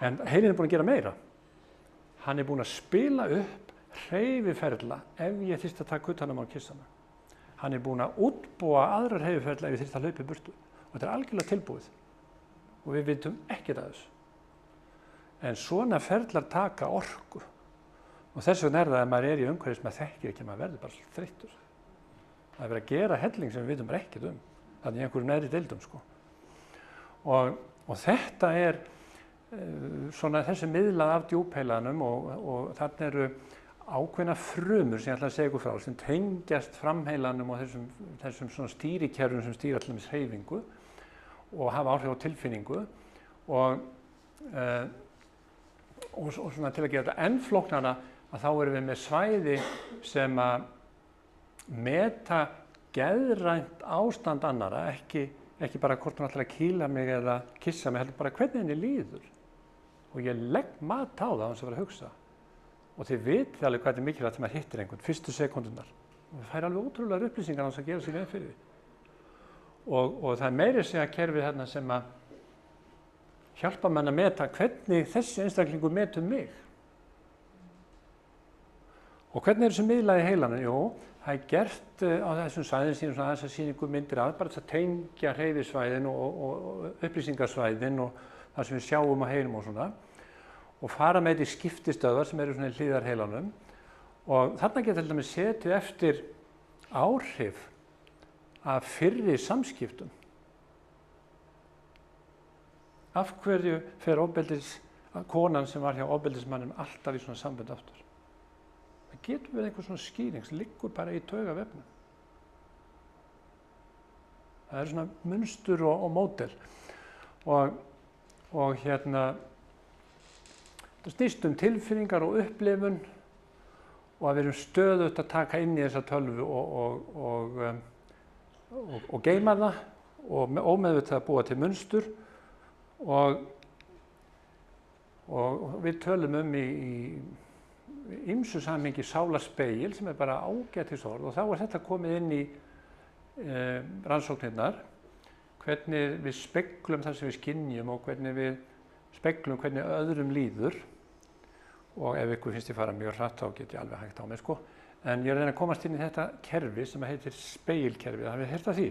En heilinn er búinn að gera meira. Hann er búinn að spila upp hreyfiferla ef ég þyrfti að taka utan um að kissa mig. Hann er búinn að útbúa aðrar hreyfiferla ef ég þyrfti að hlaupa í burtu. Og þetta er algjörlega tilbúið. Og við vitum ekkert af þessu. En svona ferlar taka orku. Og þess vegna er það að maður er í umhverfi sem maður þekkir ekki, maður verður bara þreyttur. Það er verið að gera helling sem við vitum bara ekkert um. Þannig í einhverju neðri deildum sko. Og þetta er svona þessi miðlað af djúpheilanum og þarna eru ákveðna frumur sem ég ætla að segja ykkur frá sem tengjast framheilanum og þessum svona stýrikerfum sem stýra allir með hreyfingu og hafa áhrif á tilfinningu og svona til að gera þetta enn flóknara að þá erum við með svæði sem að meta geðrænt ástand annara, ekki bara hvort hún ætlar að kýla mig eða kissa mig, heldur bara hvernig henni líður. Og ég legg mat á það sem var að hugsa. Og þið vitið alveg hvað þetta er mikilvægt þegar maður hittir einhvern, fyrstu sekúndurnar. Og það fær alveg ótrúlega upplýsingar á þess að gera sig grein fyrir því. Og það er meira að segja kerfið hérna sem að hjálpa mann að meta hvernig þessi einstaklingur metur mig. Og hvernig er þessu miðlaði heilanum? Jú, það er gert á þessum svæðin sínum svona þess að sýningu myndir að bara að tengja hreyfisvæðin og upplýsingasvæðin og það sem við sjáum á heilum og svona. Og fara með þetta í skiptistöðvar sem eru svona í hlíðar heilanum. Og þarna geta til dæmis setið eftir áhrif af fyrri samskiptum. Af hverju fer konan sem var hjá ofbeldismannum alltaf í svona sambönd aftur? Það getur verið einhver svona skýring sem liggur bara í taugavefnum. Það er svona munstur og módel. Og hérna það snýst tilfinningar og upplifun og að við erum stöðugt að taka inn í þessa tölvu og geyma það og ómeðvitað að búa til munstur og við tölum í ýmsu samhengi sálarspegil sem bara ágætisorð og þá þetta komið inn í rannsóknirnar, hvernig við speglum það sem við skynjum og hvernig við speglum hvernig öðrum líður og ef ykkur finnst ég fara mjög hratt þá get ég alveg hægt á mig sko. En ég reyna að komast inn í þetta kerfi sem heitir spegilkerfi, það við heyrt af því.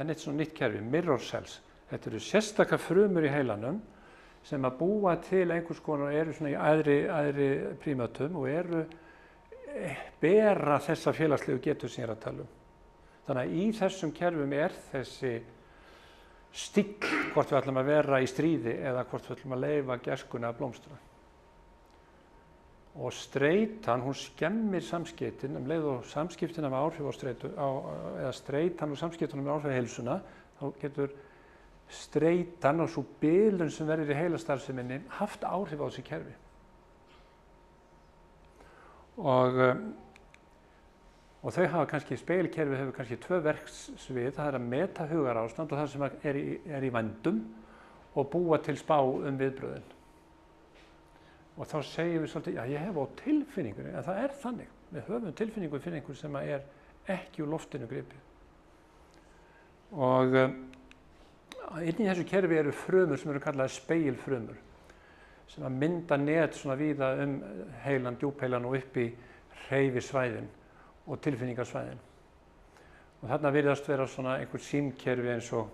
En eitt svona nýtt kerfi, mirror cells. Þetta eru sérstaka frumur í heilanum sem að búa til einhvers konar og eru svona í æðri prímatum og bera þessa félagslegu getu sem ég að tala um. Þannig að í þessum kerfum þessi stíll hvort við ætlum að vera í stríði eða hvort við ætlum að leyfa gæskunni að blómstra. Og streitan, hún skemmir samskiptin leið og samskiptin hafa áhrif á streitu, eða streitan og samskiptin hafa áhrif á heilsuna, þá getur streitan og svo bilun sem verður í heilastarfseminni haft áhrif á þessi kerfi. Og þau hafa kannski, spegilkerfi hefur kannski 2 verksvið, það að meta hugarástand og það sem í vændum og búa til spá viðbrögðin. Og þá segjum við svolítið, já ég hef á tilfinningunni, en það þannig. Við höfum tilfinningu fyrir einhver sem ekki úr loftinu gripið. Og inn í þessu kerfi eru frumur sem eru kallaðar spegilfrumur, sem að mynda net svona víða heilan, djúpheilan og upp í hreyfisvæðin og tilfinningarsvæðin. Og þarna virðast vera svona einhver símkerfi eins og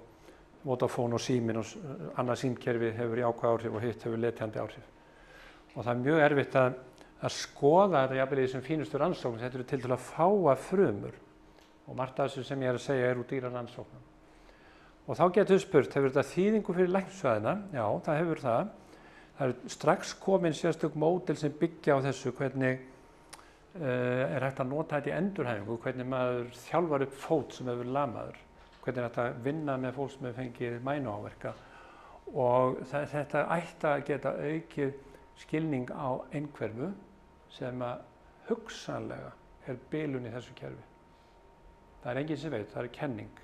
Vodafone og Síminn og annað símkerfi hefur jákvæð áhrif og hitt hefur letjandi áhrif. Og það mjög erfitt að skoða þetta jafnvel í þessum fínustu rannsóknum, þetta eru tiltölulega fáa frumur og margt af þessu sem ég að segja úr dýrarannsóknum. Og þá getur við spurt, hefur þetta þýðingu fyrir læknisfræðina? Já, það hefur það. Það strax komin sérstök módel sem byggja á þessu hvernig hægt að nota þetta í endurhæfingu, hvernig maður þjálfar upp fót sem hefur lamaður, hvernig hægt að vinna með fólk sem hefur fengið mænuáverka og þetta ætti að geta aukið skilning á einhverfu sem að hugsanlega bilun í þessu kerfi. Það enginn sem veit, það kenning.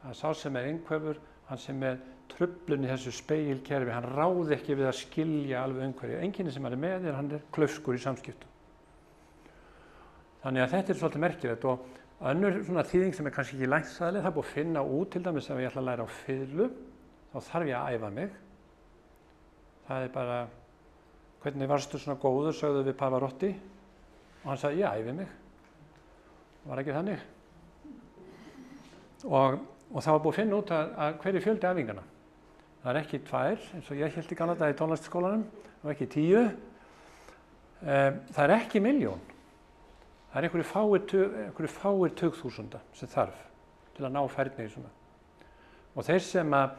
Það sá sem einhverfur, hann sem truflun í þessu spegilkerfi, hann ráði ekki við að skilja alveg einhverju. Einkenni sem hann með hann klaufskur í samskiptum. Þannig að þetta svolítið merkilegt og önnur svona þýðing sem kannski ekki læknisfræðileg, það búið að finna út til dæmis ef ég ætla að læra á fiðlu, þá þarf ég að æfa mig. Það bara, hvernig varstu svona góður, sögðu við Pavarotti og hann sagði, ég æfi mig. Var ekki þannig? Og það var búið að finna út að hver fjöldi æfingarna. Það ekki 2, eins og ég hélt í gamla daga í tónlistarskólanum, og ekki 10. Það ekki 1.000.000. Það einhverju fáir tugþúsunda sem þarf til að ná færni í svona. Og þeir sem að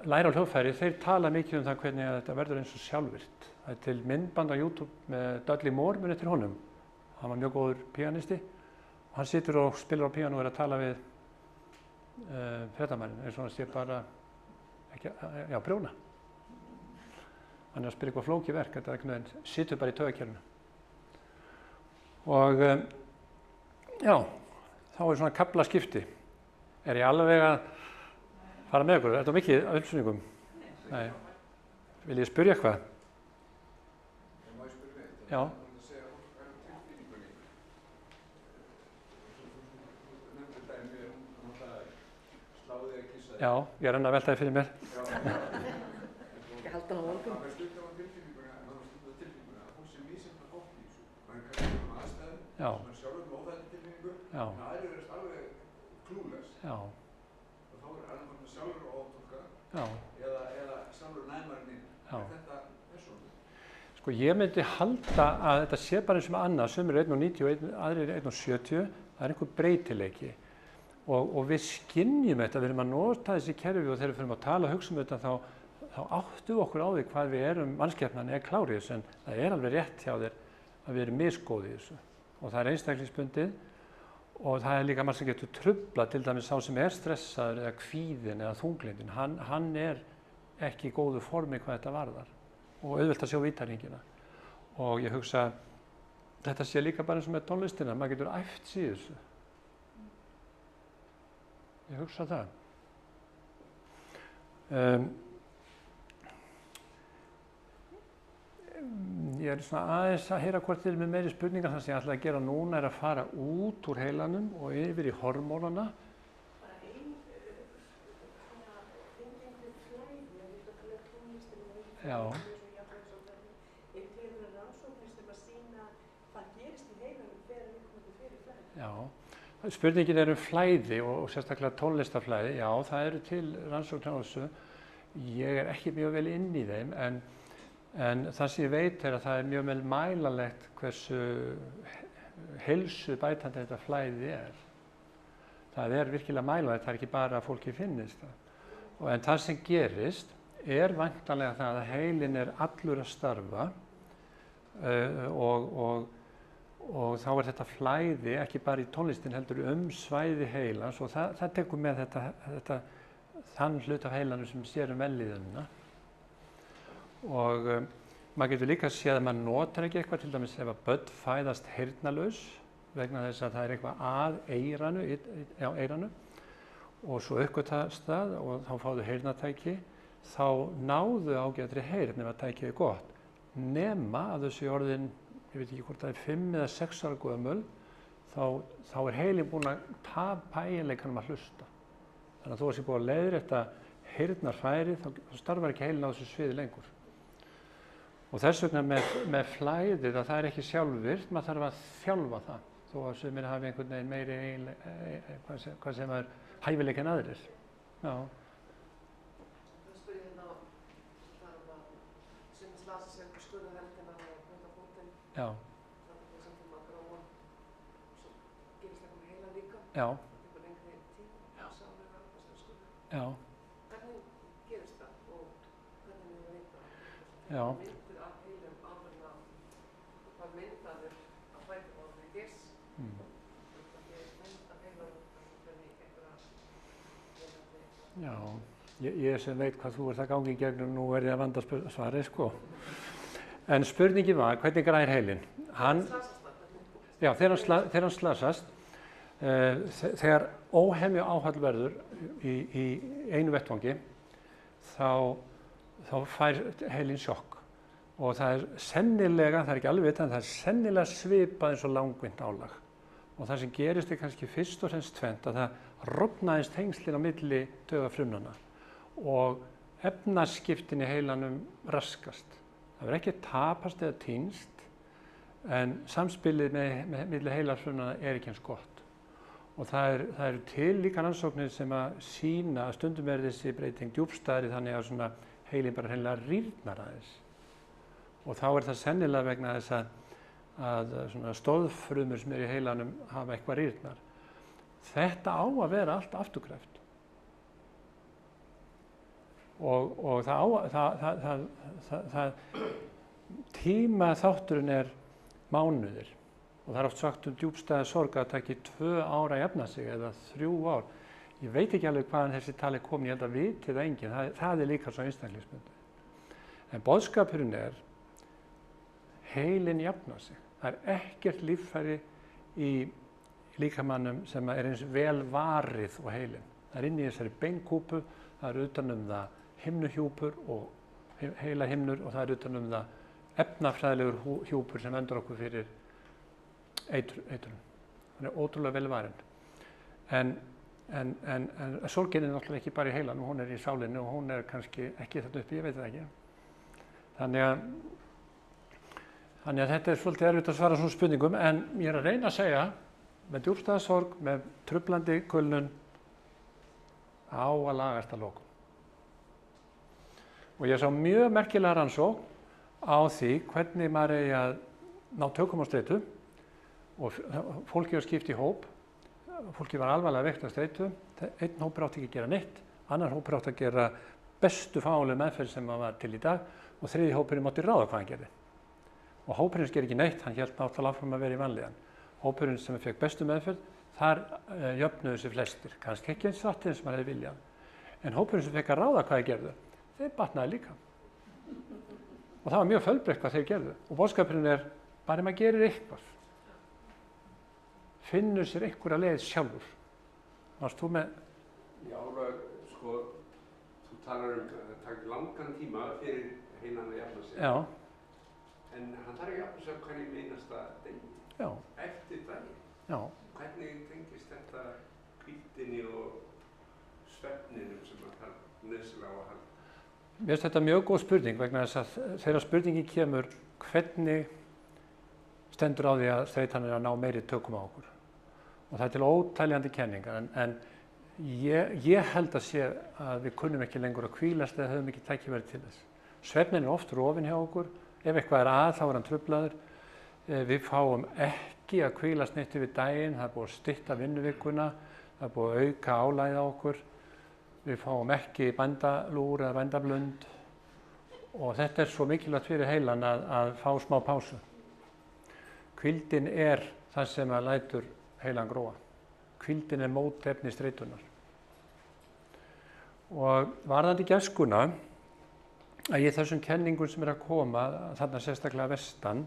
læra á hljóðfæri, þeir tala mikið það hvernig þetta verður eins og sjálfvirkt. Það til myndband á YouTube með Dudley Moore muni eftir honum. Hann var mjög góður píanisti og hann situr og spilar á píanu og að tala við fréttamannin eins og hann sé bara prjóna. Hann að spila eitthvað flókið verk, þetta einhvern veginn situr bara í taugakerfinu. Og þá svona kaflaskipti. Ég alveg að fara með ykkur? Er þetta mikið af uppsyningum? Nei. Vil ég spyrja eitthvað? Má ég spyrja mig? Já. Þú segja tilfinningunni. Þú nefndir dæmi sláði að kissa þig. Já, ég reyna að velta þið fyrir mér. Ég held hann á volkum. Það er stundum á tilfinninguna, að fólk sem misjafna fólk í þessu. Man kannski aðstæður, sem er sjálfur með óþægandi tilfinningu, en aðrir eru alveg klúles. Já. Og þá annað sjálfur ótólka, eða sjálfur nærmærinn inn. Er þetta persónulega? Sko ég myndi halda að þetta sé bara eins og annað, sumir 1,90 og aðrir 1,70, það einhver breytileiki. Og við skynjum þetta, við erum að nota þessi kerfi og þegar við fyrir að tala og hugsa þetta þá áttum við okkur á því hvað við erum, mannskepnan klár í þessu, en það alveg rétt hjá þér að við erum misgóð í þessu. Og það einstaklingsbundið og það líka margt sem getur truflað, til dæmis sá sem stressaður eða kvíðinn eða þunglyndinn, hann ekki í góðu formi hvað þetta varðar. og auðvelt að sjá vítarhringina. Og ég hugsa, þetta sé líka bara eins og með tónlistina, maður getur æft sig í þessu. Ég hugsa það. Ég er svona aðeins að heyra hvort þið með meiri spurningar. Það sem ég ætla að gera núna er að fara út úr heilanum og yfir í hormónana. Bara ein svona tenging við flæði, ég veit að tala um tónlistina Já. Til einhverjar rannsóknir sem að sýna hvað gerist í heilanum þegar við komum fyrir flæði. Já. Spurningin er flæði og sérstaklega tónlistaflæði. Já, það eru til rannsóknir á þessu. Ég er ekki mjög vel inn í þeim, en það sem ég veit er að það er mjög vel mælanlegt hversu heilsubætandi þetta flæði er. Það er virkilega mælanlegt, það er ekki bara að fólki finnist það. En það sem gerist er væntanlega það að heilinn er allur að starfa og þá er þetta flæði ekki bara í tónlistin heldur svæði heilans og það tekur með þann hlut af heilanum sem sér vellíðunina. Og maður getur líka séð að maður notar ekki eitthvað, til dæmis ef að börn fæðast heyrnarlaus vegna þess að það er eitthvað að eyranu og svo uppgötvast það og þá fáðu heyrnartæki, þá náðu ágætri heyrn ef að tækið er gott. Nema að þessi orðin, ég veit ekki hvort það er 5 eða 6 ára gömul, þá er heilinn búinn að tapa eiginleikanum að hlusta. Þannig að þú sé búið að leiðrétta heyrnarfæri, þá starfar ekki heilinn á þessu sviði lengur. Og þess vegna með flæðið að það er ekki sjálfvirkt, maður þarf að þjálfa það, þó að sumir hafi einhvern veginn meiri hvað sem er hæfileika en aðrir. Já. Það spyrir hérna á það að sem slasa sig einhver skurða hendina og hunda fótinn. Já. Það er samt að gróa og svo gerist það með heila líka. Já. Einhver lengri tíma og sáður að þessari skurða. Já. Hvernig gerist það og hvernig við vita? Já. Myndir af heilum áðurna hvað myndaður að fæta á því gess. Það er mynd af heilum hvernig einhverja Já, ég sem veit hvað þú ert að gangi í gegnum, nú er ég að vanda svarið, sko. En spurningin var, hvernig græðir heilinn? Já, þegar hann slasast, þegar óhemju áhall verður í einu vettvangi, þá fær heilinn sjokk. Og það er sennilega, það er ekki alveg vitað, en það er sennilega svipað eins og langvinnt álag. Og það sem gerist er kannski fyrst og fremst tvennt að það rofnaðist tengslin á milli taugafrumnanna og efnaskiptin í heilanum raskast. Það verður ekki tapast eða týnst, en samspilið milli heilafrumnanna er ekki eins gott. Og það eru til líka rannsóknir sem að sýna að stundum er þessi breyting djúpstæðari þannig að svona heilinn bara hreinlega rýrnar aðeins. Og þá er það sennilega vegna þess að svona stoðfrumur sem í heilanum hafa eitthvað rýrnar. Þetta á að vera allt afturkræft. Og tímaþátturinn er mánuðir. Og það er oft sagt djúpstæða sorg að það taki 2 ár að jafna sig eða 3 ár. Ég veit ekki alveg hvaðan þessi tali kom, ég held að viti það enginn. Það er líka svo einstaklingsbundið. En boðskapurinn er heilinn jafna sig. Það er ekkert líffæri í líkamannum sem er eins vel varið og heilinn. Það er inni í þessari beinkúpu, það er utan það himnuhjúpur og heila himnur og það er utan það efnafræðilegur hjúpur sem vendur okkur fyrir eitrun. Hann er ótrúlega vel varinn. En sorgin er náttúrulega ekki bara í heilanum, hún er í sálinni og hún er kannski ekki þetta uppi, ég veit það ekki. Þannig að þetta er svolítið erfitt að svara svona spurningum, en ég er að reyna að segja með djúpstæða sorg, með truflandi kulnun á að lagast að lokum. Og ég sá mjög merkilega rannsókn á því hvernig maður eigi að ná tökum á streitu og fólki var skipt í hóp. Fólki var alvarlega veikt af streitu. Einn hópur átti ekki að gera neitt, annar hópur átti að gera bestu fáanlegu meðferð sem var til í dag og þriðji hópurinn mátti ráða hvað hann gerði. Og hópurinn sem ger ekki neitt, hann hélt náttúrulega áfram að vera í vanlíðan. Hópurinn sem fekk bestu meðferð, þar jöfnuðu sig flestir, kannski ekki eins hratt eins og maður hefði viljað. En hópurinn sem fekk að ráða hvað þeir gerðu, þeir batnaði líka. Og það var mjög fjölbreytt hvað þeir gerðu. Og boðskapurinn bara maður gerir eitthvað. Finnur sér einhverja leið sjálfur. Varst þú með? Já, sko, þú talar að það takir langan tíma fyrir heilan að jafna sig. Já. En hann þarf að jafna sig á hverjum einasta degi. Já. Eftir dagi. Já. Hvernig tengist þetta hvíldinni og svefninum sem það þarf nauðsynlega á að halda? Mér finnst þetta mjög góð spurning vegna þess að þegar spurningin kemur hvernig stendur á því að streitan að ná meiri tökum á okkur. Og það til óteljandi kenningar en ég held að sé að við kunnum ekki lengur að hvílast eða höfum ekki tækifæri til þess. Svefnin oft rofinn hjá okkur, ef eitthvað þá hann truflaður. Við fáum ekki að hvílast neitt yfir daginn, það búið að stytta vinnuvikuna, það búið að auka álagið á okkur. Við fáum ekki bændalúr eða bændablund og þetta svo mikilvægt fyrir heilan að fá smá pásu. Hvíldin það sem að lætur heilan gróa. Hvíldin mótefni streitunar. Og varðandi gæskuna, að í þessum kenningum sem að koma, þarna sérstaklega vestan,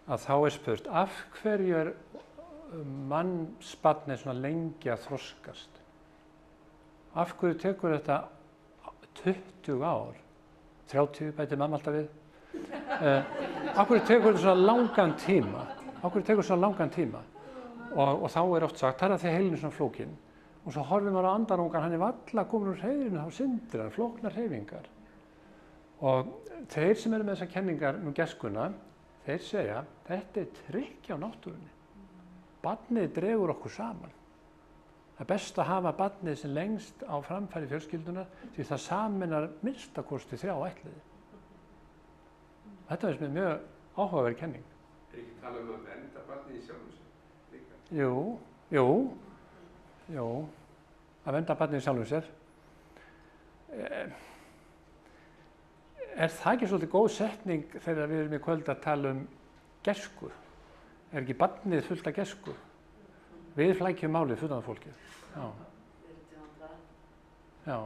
að þá spurt, af hverju mannsbarnið svona lengi að þroskast? Af hverju tekur þetta 20 ár? 30 bætir mamma alltaf við. Af hverju tekur þetta svona langan tíma? Af hverju tekur þetta svona langan tíma? Og þá oft sagt, það því heilin svona flókin. Og svo horfum maður á andarungan, hann varla komin úr hreyfinu, þá syndir hann, flóknar hreyfingar. Og þeir sem eru með þessar kenningar gæskuna, þeir segja, þetta trikk hjá náttúrunni. Barnið dregur okkur saman. Það er best að hafa barnið sem lengst á framfæri fjölskyldunar því það sameinar minnstakosti 3 ættliði. Þetta finnst mér mjög áhugaverð kenning. Ekki tala að vernda barnið í sjálfum sér líka? Jú, að vernda barnið í sjálfum sér. Það ekki svolítið góð setning þegar við erum í kvöld að tala gæsku? Ekki barnið fullt af gæsku? Við flækjum málið fullorðna fólkið. Já,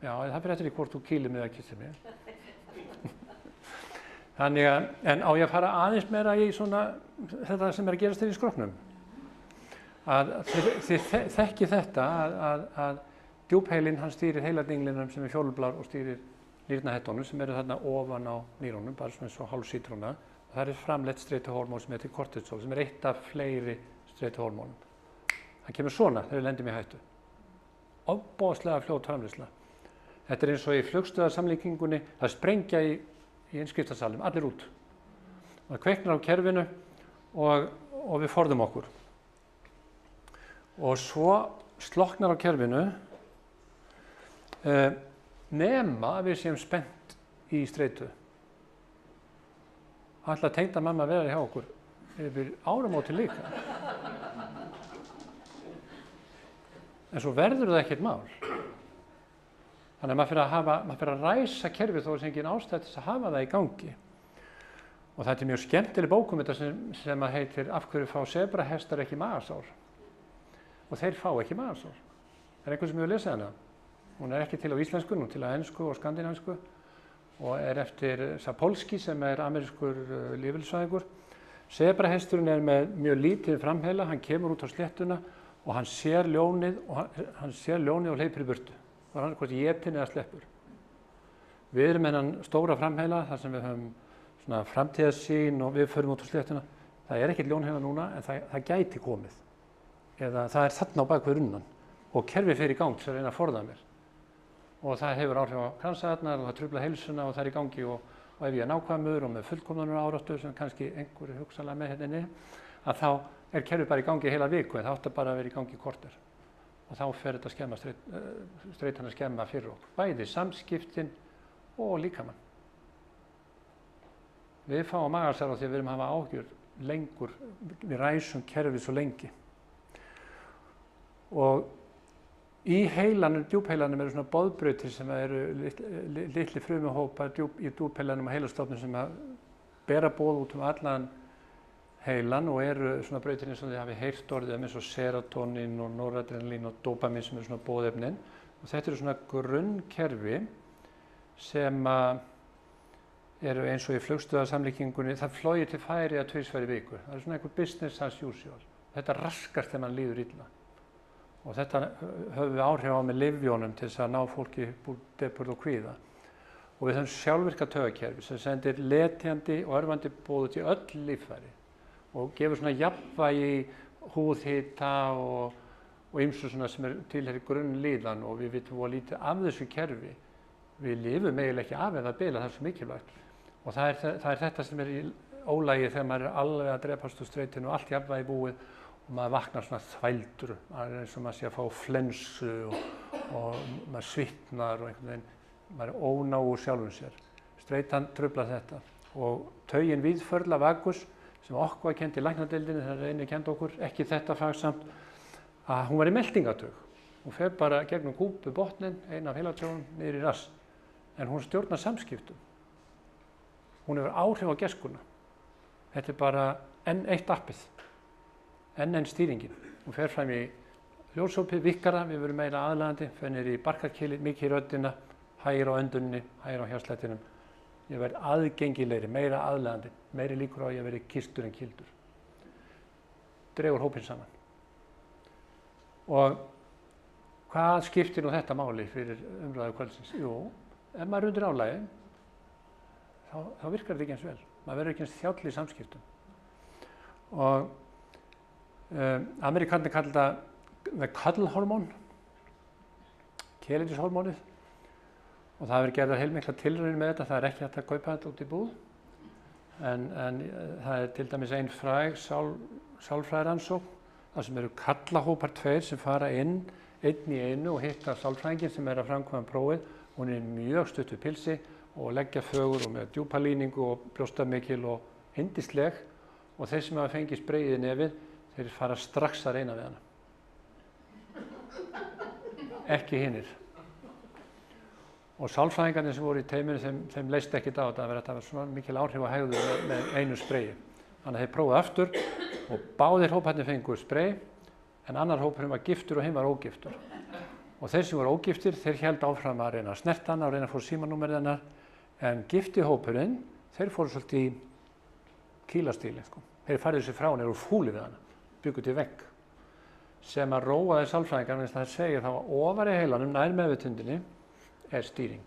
það fyrir eftir því hvort þú kýlir mig eða kissir mig. Þannig að, en á ég að fara aðeins meira í svona, þetta sem að gerast þér í skrokknum. Þið þekki þetta að djúpheilinn hann stýrir heiladinglinum sem fjólblár og stýrir nýrnahettónum sem eru þarna ofan á nýrónum, bara svona eins og hálfsítróna. Það framleitt streituhormón sem heitir kortisol sem eitt af fleiri streituhormónum. Það kemur svona þegar við lendum í hættu. Ofboðslega fljót framleiðsla. Þetta eins og í flugstöðarsamlíkingunni, það sprengja í innskiptasalnum, allir út. Það kveiknar á kerfinu og við forðum okkur. Og svo slokknar á kerfinu nema að við séum spennt í streitu. Ætla tengdamamma vera hjá okkur yfir áramótin líka. En svo verður það ekkert mál. Þannig að maður fyrir að ræsa kerfið þó sem engin ástæða til að hafa það í gangi. Og þetta mjög skemmtileg bókum þetta sem að heitir Af hverju fá sebrahestar ekki magasár? Og þeir fá ekki magasár. Það einhvern sem hefur lesið hana. Hún ekki til á íslensku, hún til á ensku og skandinavísku og eftir Sapolsky sem amerískur lífeðlisfræðingur. Sebrahesturinn með mjög lítið framheila, hann kemur út á sléttuna og hann sér ljónið og hleypur í burtu. Það er hvort étinn eða sleppur. Við erum hennan stóra framheila þar sem við höfum svona framtíðarsýn og við förum út á sléttuna. Það ekkert ljón hérna núna en það gæti komið. Eða það þarna á bak við runnan og kerfið fer í gang til að reyna að forða mér. Og það hefur áhrif á kransæðarnar og það truflar heilsuna og það í gangi og ef ég nákvæmur og með fullkomnunar áráttu sem kannski einhverju hugsanlega með hérna inni, að þá kerfið bara í gangi heila viku en það átti bara að vera í gangi í korter. Og þá fer þetta að skemma, streitan að skemma fyrir okkur. Bæði samskiptin og líkamann. Við fáum magarsár á því að við erum að hafa áhyggjur lengur, við ræsum kerfið svo lengi. Og í heilanum, djúpheilanum eru svona boðbrautir sem eru litli frumuhópar í djúpheilanum og heilastofnum sem að bera boð út allan heilan og eru svona brautir eins og þið hafi heyrt orðið eins og serotonin og noradrenalín og dopamin sem eru svona boðefnin. Og þetta eru svona grunnkerfi sem eru eins og í flugstöðarsamlíkingunni, það flogið til Færeyja 2 ferðir í viku. Það svona einhver business as usual. Þetta raskast þegar mann líður illa. Og þetta höfum við áhrif á með lyfjónum til þess að ná fólki úr depurð og kvíða. Og við höfum sjálfvirka taugakerfi sem sendir letjandi og örvandi boð til öll líffæri og gefur svona jafnvægi í húðhita og ýmsu svona sem tilheyrir grunnlíðan og við vitum voða lítið af þessu kerfi. Við lifum eiginlega ekki af eða bila, það er svo mikilvægt. Og það er þetta sem í ólagi þegar maður er alveg að drepast úr streitinu og allt jafnvægi búið og maður vaknar svona þvældur. Það er eins og maður sé að fá flensu og maður svitnar og einhvern veginn, maður er ónágur sjálfum sér. Streitan truflar þetta. Og taugin víðförla vagus sem okkur var kennd í læknadeildinni, það er einu kennd okkur, ekki þetta fagsamt, að hún var í meltingatug. Hún fer bara gegnum kúpu botnin, eina af heilataugunum, niður í rass. En hún stjórnar samskiptum. Hún hefur áhrif á geskuna. Þetta er bara enn eitt appið, enn einn stýringin. Hún fer fram í ljósópið, vikkara, við verum meira aðlaðandi, fer niður í barkakýli, mikið í röddina, hægir á öndunni, hægir á hjartslættinum. Ég verð aðgengilegri, meira aðlaðandi, meiri líkur á að ég verði kystur en kildur. Dregur hópinn saman. Og hvað skiptir nú þetta máli fyrir umræðu kvöldsins? Jú, ef maður er undir álagi, þá virkar þetta ekki eins vel. Maður verður ekki eins þjáll í samskiptum. Og Amerikanir kalla þetta cuddle-hormón, kelindishormónið. Og það hefur gerðar heilmikla tilraunir með þetta, það er ekki hægt að kaupa þetta út í búð. En það er til dæmis ein fræg sálfræðirannsókn, þar sem eru karlahópar 2 sem fara inn, einn í einu og hitta sálfræðinginn sem er að framkvæma prófið. Hún er mjög stuttu pilsi og leggja fögur og með djúpa líningu og brjóstamikil og yndisleg. Og þeir sem hafa fengið spreyið í nefið, þeir fara strax að reyna við hana. Ekki hinnir. Og sálfræðingarnir sem voru í teyminu, þeim leist ekkert á þetta að vera svona mikil áhrif á hegðun með einu spreyi. Þannig að þeir prófuðu aftur og báðir hóparnir fengu sprey, en annar hópurinn var giftur og hinn var ógiftur. Og þeir sem voru ógiftir, þeir héldu áfram að reyna að snerta hana og reyna að fá símanúmerið hennar, en gifti hópurinn, þeir fóru svolítið í kýlastíli. Þeir færðu sig frá henni og fúli við hana, byggu til vegg, sem að róaði sálfræðingarnir, það segir þá að ofar í heilanum, nær meðvitundinni, er stýring,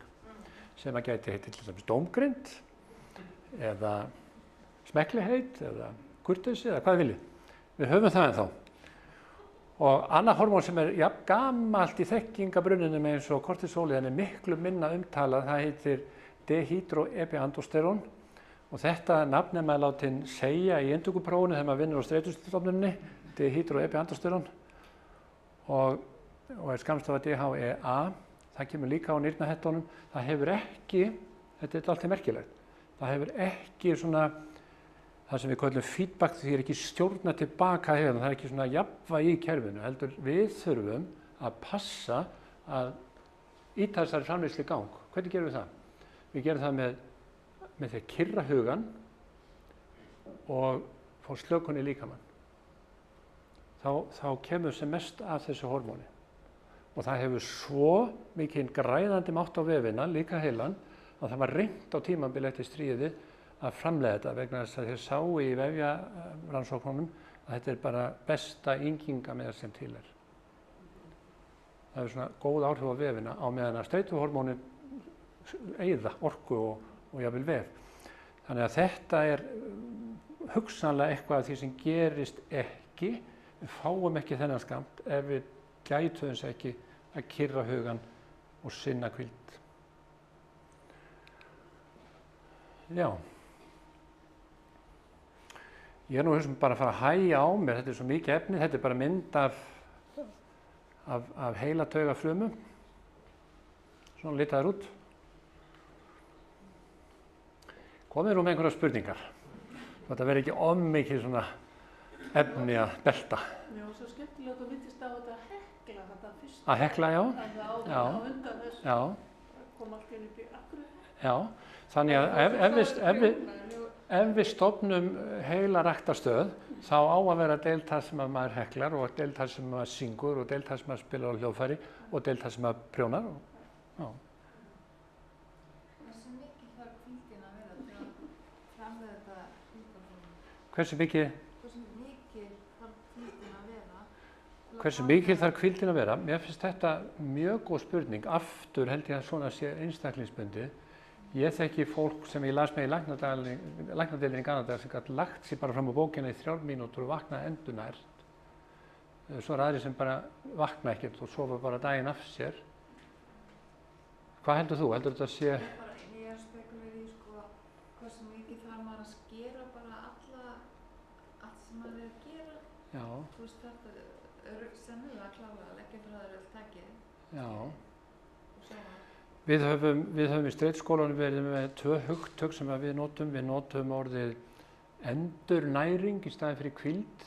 sem að gæti heitið til dæmis dómgrind, eða smekklegheit, eða kurteisi, eða hvað viljið. Við höfum það ennþá. Og annað hormón sem er jafn gamalt í þekkingabrunninum eins og kortisólið, en er miklu minna umtalað, það heitir dehydroepiandrosterón. Og þetta nafn er maður látin segja í inntökuprófinu þegar maður vinnur á Streitusstofnuninni, dehydroepiandrosterón, og er skammstafað DHEA. Það kemur líka á nýrnahettunum. Það hefur ekki, þetta er alltaf merkilegt, það hefur ekki svona, það sem við kallum feedback, því er ekki stjórna tilbaka hefðan, það er ekki svona jafnvægi í kerfinu, heldur við þurfum að passa að ýta þessari framleiðslu í gang. Hvernig gerum við það? Við gerum það með því að kyrra hugan og fá slökun í líkamann. Þá kemur sem mest af þessu hormóni. Og það hefur svo mikið græðandi mátt á vefina, líka heilan, að það var reynt á tímabili eftir stríðið að framleiða þetta vegna þess að þeir sáu í vefjarannsóknunum að þetta er bara besta yngingameðal sem til er. Það hefur svona góð áhrif á vefina á meðan að streituhormónin eyða orku og jafnvel vef. Þannig að þetta er hugsanlega eitthvað af því sem gerist ekki, við fáum ekki þennan skammt ef við gætum þess ekki að kyrra hugan og sinna hvíld. Já. Ég er nú bara að fara að hægja á mér, þetta er svo mikið efni, þetta er bara mynd af heilataugafrumum. Svona litaður út. Komið nú með einhverjar spurningar. Þetta verður ekki mikið svona efni að belta. Já, svo skemmtilegt og myndist á þetta hekla þetta fyrst. Að hekla, já. Á undan þessu. Já. Kom allt inn í byrju. Já, þannig að ef við stofnum heila ræktarstöð, þá á að vera deild þar sem að maður heklar og deild þar sem maður syngur og deild þar sem maður spilar á hljóðfæri og deild þar sem maður prjónar. Já. Hversu mikið þarf hvíldin að vera Hversu mikil þarf hvíldin að vera? Mér finnst þetta mjög góð spurning. Aftur held ég að svona sé einstaklingsbundið. Ég þekki fólk sem ég las með í læknadeildinni í Kanada sem gat lagt sér bara fram á bókina í 3 mínútur og vaknaði endurnært. Svo aðrir sem bara vakna ekkert og sofa bara daginn af sér. Hvað heldur þú? Heldur þetta sé... Ég spekuleiri í hversu mikið þarf maður að skera bara allt sem maður að gera. Já. Þú veist þetta sennilega klálega að leggja frá þér öll takið. Já. Við höfum í streitskólanum verið með 2 hugtök sem við notum. Við notum orðið endurnæring í staðinn fyrir hvíld.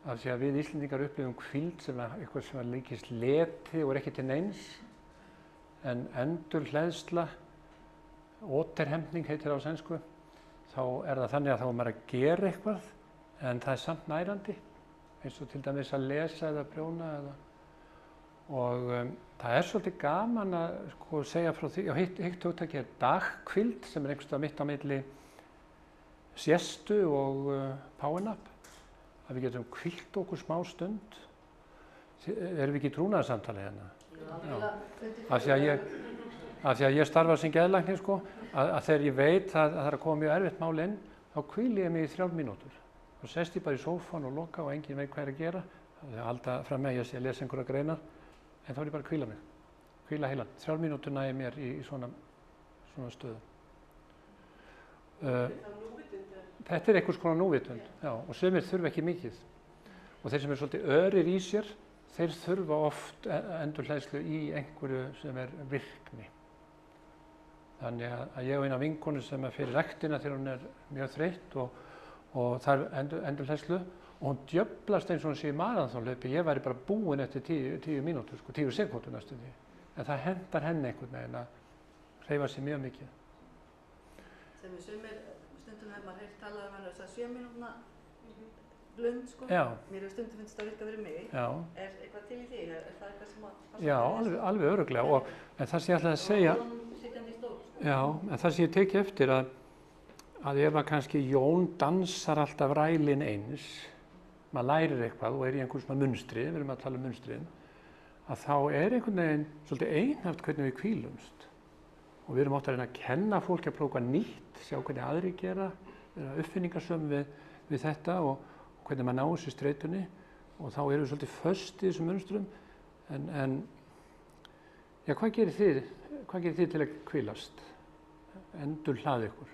Af því að við Íslendingar upplifum hvíld sem eitthvað sem líkist leti og ekki til neins. En endurhleðsla, óterhemning heitir það á sænsku, þá það þannig að þá er maður að gera eitthvað en það er samt nærandi, eins og til dæmis að lesa eða prjóna og það er svolítið gaman að segja frá því, hitt hugtakið er daghvíld sem er einhvers staðar mitt á milli siestu og powernap, að við getum hvílt okkur smá stund. Erum við ekki í trúnaðarsamtali hérna? Já. Af því að ég starfa sem geðlæknir að þegar ég veit að það er að koma mjög erfitt mál inn, þá hvíli ég mig í 3 mínútur. Þá sest ég bara í sófan og loka og enginn veit hvað er að gera. Það er alltaf fram með ég sé að lesa einhverja greinar, en þá er ég bara að hvíla mig. Hvíla heilan. 3 mínútur nægir mér í svona stöðu. Þetta er einhvers konar núvitund, já, og sumir þurfa ekki mikið. Og þeir sem eru svolítið örir í sér, þeir þurfa oft endurhleðslu í einhverju sem er virkni. Þannig að ég og eina vinkonu sem er fyrir ræktina þegar hún er mjög þreytt og þarf endurhleðslu og hún djöflast eins og hún sé í maraþonhlaupi. Ég væri bara búinn eftir 10 mínútur, 10 sekúndur næstum því. En það hendar henni einhvern veginn að hreyfa sig mjög mikið. Sem við sumir stundum hefur maður heyrt talað um þess að 7 mínútna blund Mér hefur stundum finnst það virka fyrir mig. Já. Er eitthvað til í því? Er það eitthvað sem að... Já, alveg örugglega. En það sem ég ætlaði að segja... Já, en það sem ég teki eftir að ef að kannski Jón dansar alltaf rælinn eins, maður lærir eitthvað og er í einhvers munstri, við erum að tala um munstrin, að þá er einhvern veginn svolítið einhæft hvernig við hvílumst. Og við erum átt að reyna að kenna fólki að prófa nýtt, sjá hvernig aðrir gera, vera uppfinningarsöm við þetta og hvernig maður ná sér streitunni og þá erum við svolítið föst í þessum munstrum en já, hvað gerir þið til að hvílast? Endurhlaða ykkur?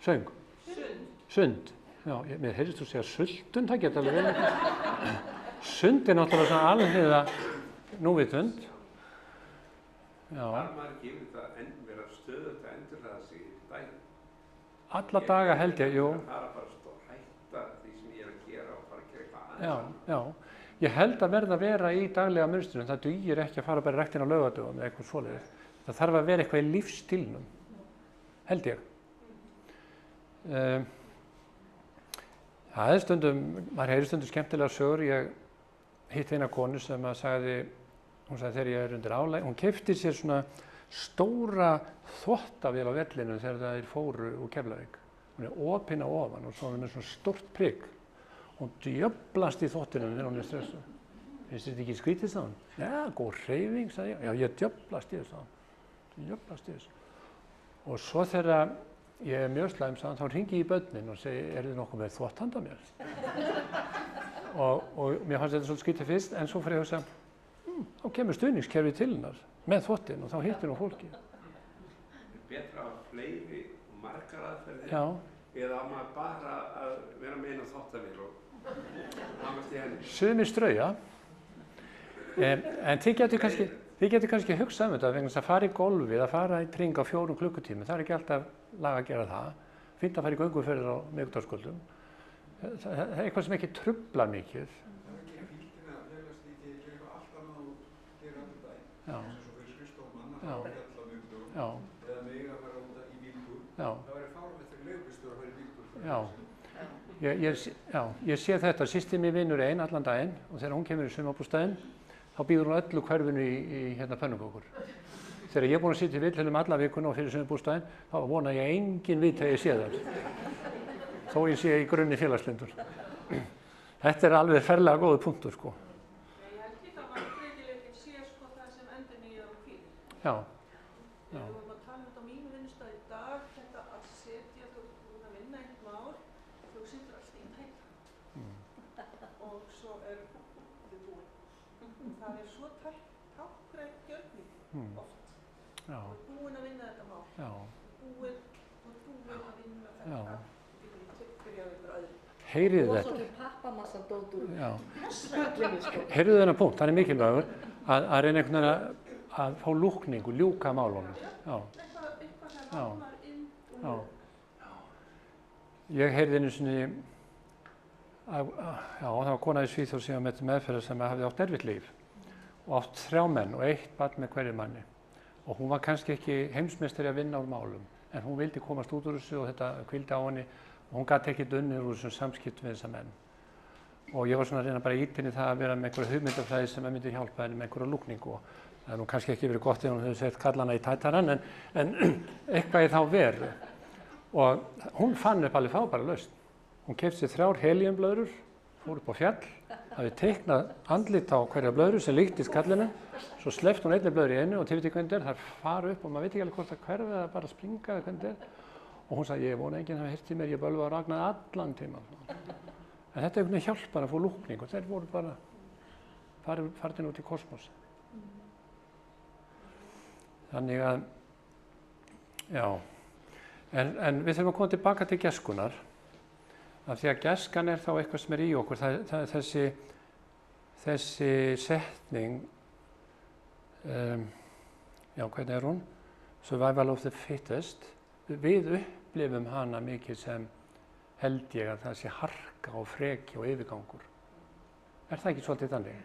Söng? Sund? Já, mér heyrist þú segja sultun, það geta alveg vel. Sund er náttúrulega svona alhliða núvitund. Já. Þar maður ekki yfir þetta vera stöðugt að endurhlaða sig í daginn? Alla daga held ég, jú. Það er bara að hætta því sem ég er að gera og fara að gera eitthvað aðeins. Já. Ég held að verða að vera í daglega munstrinu. Það dugir ekki að fara bara í ræktina á laugardögum eða eitthvað svoleiðis. Það þarf að vera eitthvað í lífsstílnum, held ég. Það er stundum, maður heyrir stundum skemmtilega sögur. Ég hitti eina konu sem hún sagði þegar ég er undir álæg, hún keypti sér svona stóra þvottavél á vellinum þegar þeir fóru úr Keflavík. Hún er opin á ofan og svo með svona stórt prigg. Hún djöflast í þvottinum þegar hún er stressuð. Finnst þetta ekki skrítið, sagði hún? Já, góð hreyfing, sagði ég. Já, ég djöflast í þessu, sagði hún. Djöflast í þessu. Og svo þegar ég er mjög slæm, sagði hún, þá hringi ég í börnin og segi, er þið nokkuð með þvott handa mér? og mér fannst þetta svolítið skrítið fyrst, en svo fyrir ég að hugsa, þá kemur stuðningskerfið til hennar með þvottin og þá hittir hún fólki. Er betra að fleiri og margar aðferðir? Já. Eða á maður bara að vera með eina þvottavél og hamast í henni? Sumir strauja. En þið getur kannski hugsað um þetta vegna þess að fara í golfið, að fara í kring á 4 klukkutími. Það er ekki alltaf lag að gera það. Fínt að fara í gönguferðir á miðvikudagskvöldum. Það er eitthvað sem ekki truflar mikið. Það er ekki fíltina að félagast í til eitthvað allt annað og gera allir daginn. Já. Eins og fyrir skrifstofum annar að fara fjall á miðvikudögum. Já. Eða mig að fara út í bíltúr. Já. Það væri fáránlegt fyrir leigubílstjóra að fara í bíltúr. Já. Ég sé þetta. Systir mín vinnur ein allan daginn og þegar hún kemur í sumarbústaðinn þá býður hún öllu hverfinu í pönnukókur. þegar ég er búinn að sitja í villunum alla vikuna og fyrir sumarbústaðinn, þá vona ég að enginn viti að ég sé það. Þó ég sé í grunni félagslindur. Þetta er alveg ferlega góður punktur, sko. Ég held líka að breytileikinn sé sko það sem endurnýjar og hvílir. Já. Við vorum að tala á mínu vinnustað í dag, þetta að setja, þú ert að vinna eitt mál, þú situr alltaf í tækla. Og svo er þið búin. Það er svo tákgrænt gjörning oft. Já. Þú ert búin að vinna þetta mál. Já. Þú ert búin að vinna þetta. Þú getur byrjað ykkur öðru. Heyriði þetta. Og svo til pappamassa dótur. Já. Svellinu, sko. Heyrðu þennan punkt, hann er mikilvægur að reyna einhvern veginn að fá lúkningu, ljúka málunum. Já. Eitthvað sem ránar inn Já. Ég heyrði einu sinni það var kona í Svíþjóð sem var með meðferðar sem hafði átt erfitt líf og átt 3 menn og 1 barn með hverju manni. Og hún var kannski ekki heimsmeistari að vinna úr málum, en hún vildi komast út úr þessu og þetta hvíldi á henni og hún gat ekki unnið úr þessum samskiptum við þessa menn. Og ég var svona að reyna bara í það að vera með einhverja hugmyndafræði sem myndi hjálpa henni með einhverja lúkningu. Það er nú kannski ekki verið gott ef hún hefur sett kallana í tætarann, en eitthvað í þá veru. Og hún fann upp alveg frábæra lausn. Hún keypti sér 3 helíumblöðrur, fór upp á fjall, hafði teiknað andlit á hverja blöðru sem líktist kallinu, svo sleppti hún einni blöðru í einu og til veit ekki hvernig það fara upp og maður veit ekki alveg hvort það hverfi eða bara springa eða hvernig það er. Og hún sagði, ég vona enginn hafi heyrt í mér, ég bölvaði og ragnaði allan tímann. En þetta er einhvern veginn hjálpar að fá lúkning og þeir voru bara farin út í kosmos. Þannig að, já, en við þurfum að koma tilbaka til gæskunnar, af því að gæskan er þá eitthvað sem er í okkur, þessi setning, já, hvernig er hún? Survival of the fittest, við upplifum hana mikið sem held ég að það sé harka og freki og yfirgangur. Er það ekki svolítið þannig?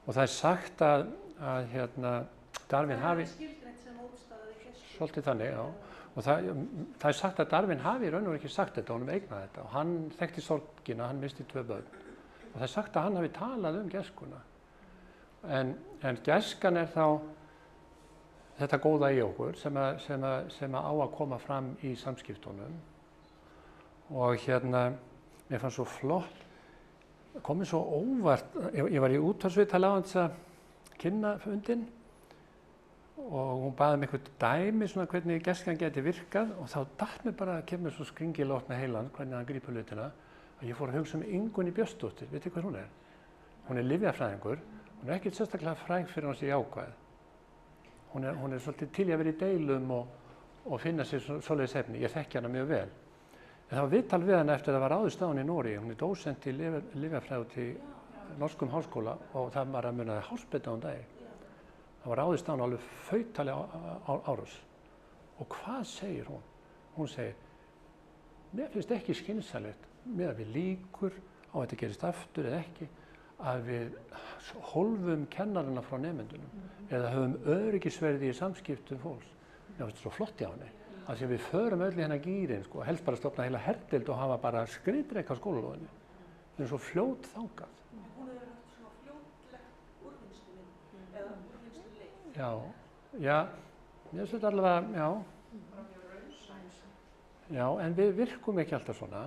Og það er sagt að Darwin hafi... Það er skilgreint sem ótstaðið í gæsku. Svolítið þannig, já. Og það er sagt að Darwin hafi í raun og ekki sagt þetta, honum eignaði þetta. Og hann þekkti sorgina, hann misti 2 börn. Og það er sagt að hann hafi talað gæskuna. En gæskan er þá þetta góða í okkur sem á að koma fram í samskiptunum. Og mér fannst svo flott, komið svo óvart, ég var í útvarpsviðtali á þess að kynna fundinn og hún baði mig eitthvað dæmi svona hvernig gæskan geti virkað og þá datt mér bara að kemur svo skringilótt með heilan, hvernig hann grípur hlutina, að ég fór að hugsa Ingunni Björnsdóttur, veitir hvað hún er? Hún er lyfjafræðingur, hún er ekkert sérstaklega fræg fyrir hún sé jákvæð. Hún er svolítið til að vera í deilum og finna sér svoleiðis efni, ég þekki hana mjög vel. En það var viðtal við hana eftir að það var ráðist á henni í Noregi, hún er dósent í lyfjafræði út í norskum háskóla og það var að munaði hálsbita á dagi. Það var ráðist á henni alveg fautalega árás. Og hvað segir hún? Hún segir, mér finnst ekki skynsamlegt með að við líkur á að þetta gerist aftur eða ekki, að við hólfum kennarana frá nemendunum eða höfum öryggisverði í samskiptum fólks. Mér finnst þetta svo flott í henni. Að því að við förum öll í hennar gýrin, sko, helst bara stofna heila herdeild og hafa bara skriðdreka á skólalóðinni. Það er svo fljót þangað. Hún hefur haft svona fljótlegt úrvinnsluvinn eða úrvinnsluleið. Já, mér finnst þetta allavega, já. Bara mjög raunsæ. Já, en við virkum ekki alltaf svona.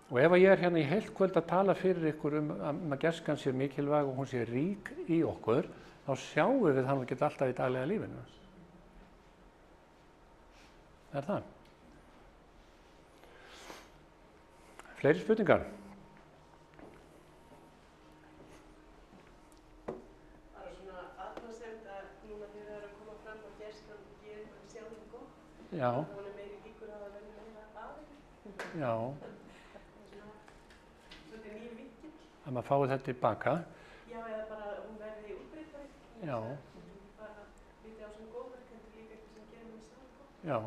Og ef ég er hérna í heilt kvöld að tala fyrir ykkur að gæskan sé mikilvæg og hún sé rík í okkur, þá sjáum við hann ekki alltaf í daglega lífinu. Er það? Fleiri spurningar? Það er svona athugasemd að núna þegar það er að koma fram að gæskan gerir mann sjálfum gott. Já. Það er meiri líkur að það verður meira aðeins. Já. Svolítið nýjum vinkill. Að maður fái þetta tilbaka. Já, eða bara hún verði útbreyttari. Já. Bara lítið á svona góðverkandi líka eitthvað sem gerir mann sjálfum gott. Já.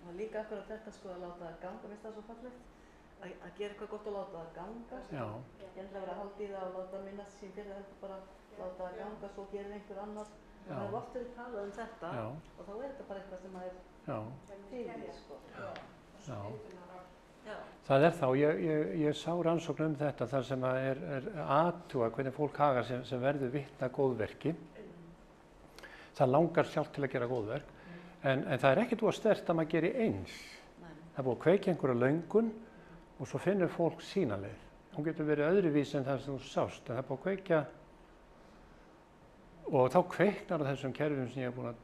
Og líka akkurat þetta sko að láta það ganga, finnst það svo fallegt? Að gera eitthvað gott og láta það ganga. Já. Gjarnilega vera að halda í það og láta minnast sín fyrir þetta bara láta það ganga, svo gerir einhver annar. Það hefur oft verið talað þetta og þá er þetta bara eitthvað sem maður Já. til í sko. Já. Já. Það er þá, ég sá rannsókn þetta þar sem er athuga hvernig fólk hagar sem verður vitni að góðverki. Það langar sjálft til að gera góðverk, en það er ekkert voða sterkt að maður geri eins. Það er búið að kveikja einhverja löngun og svo finnur fólk sína leið. Hún getur verið öðruvísi en það sem þú sást, en það er búið að kveikja og þá kveiknar á þessum kerfum sem ég hef búin að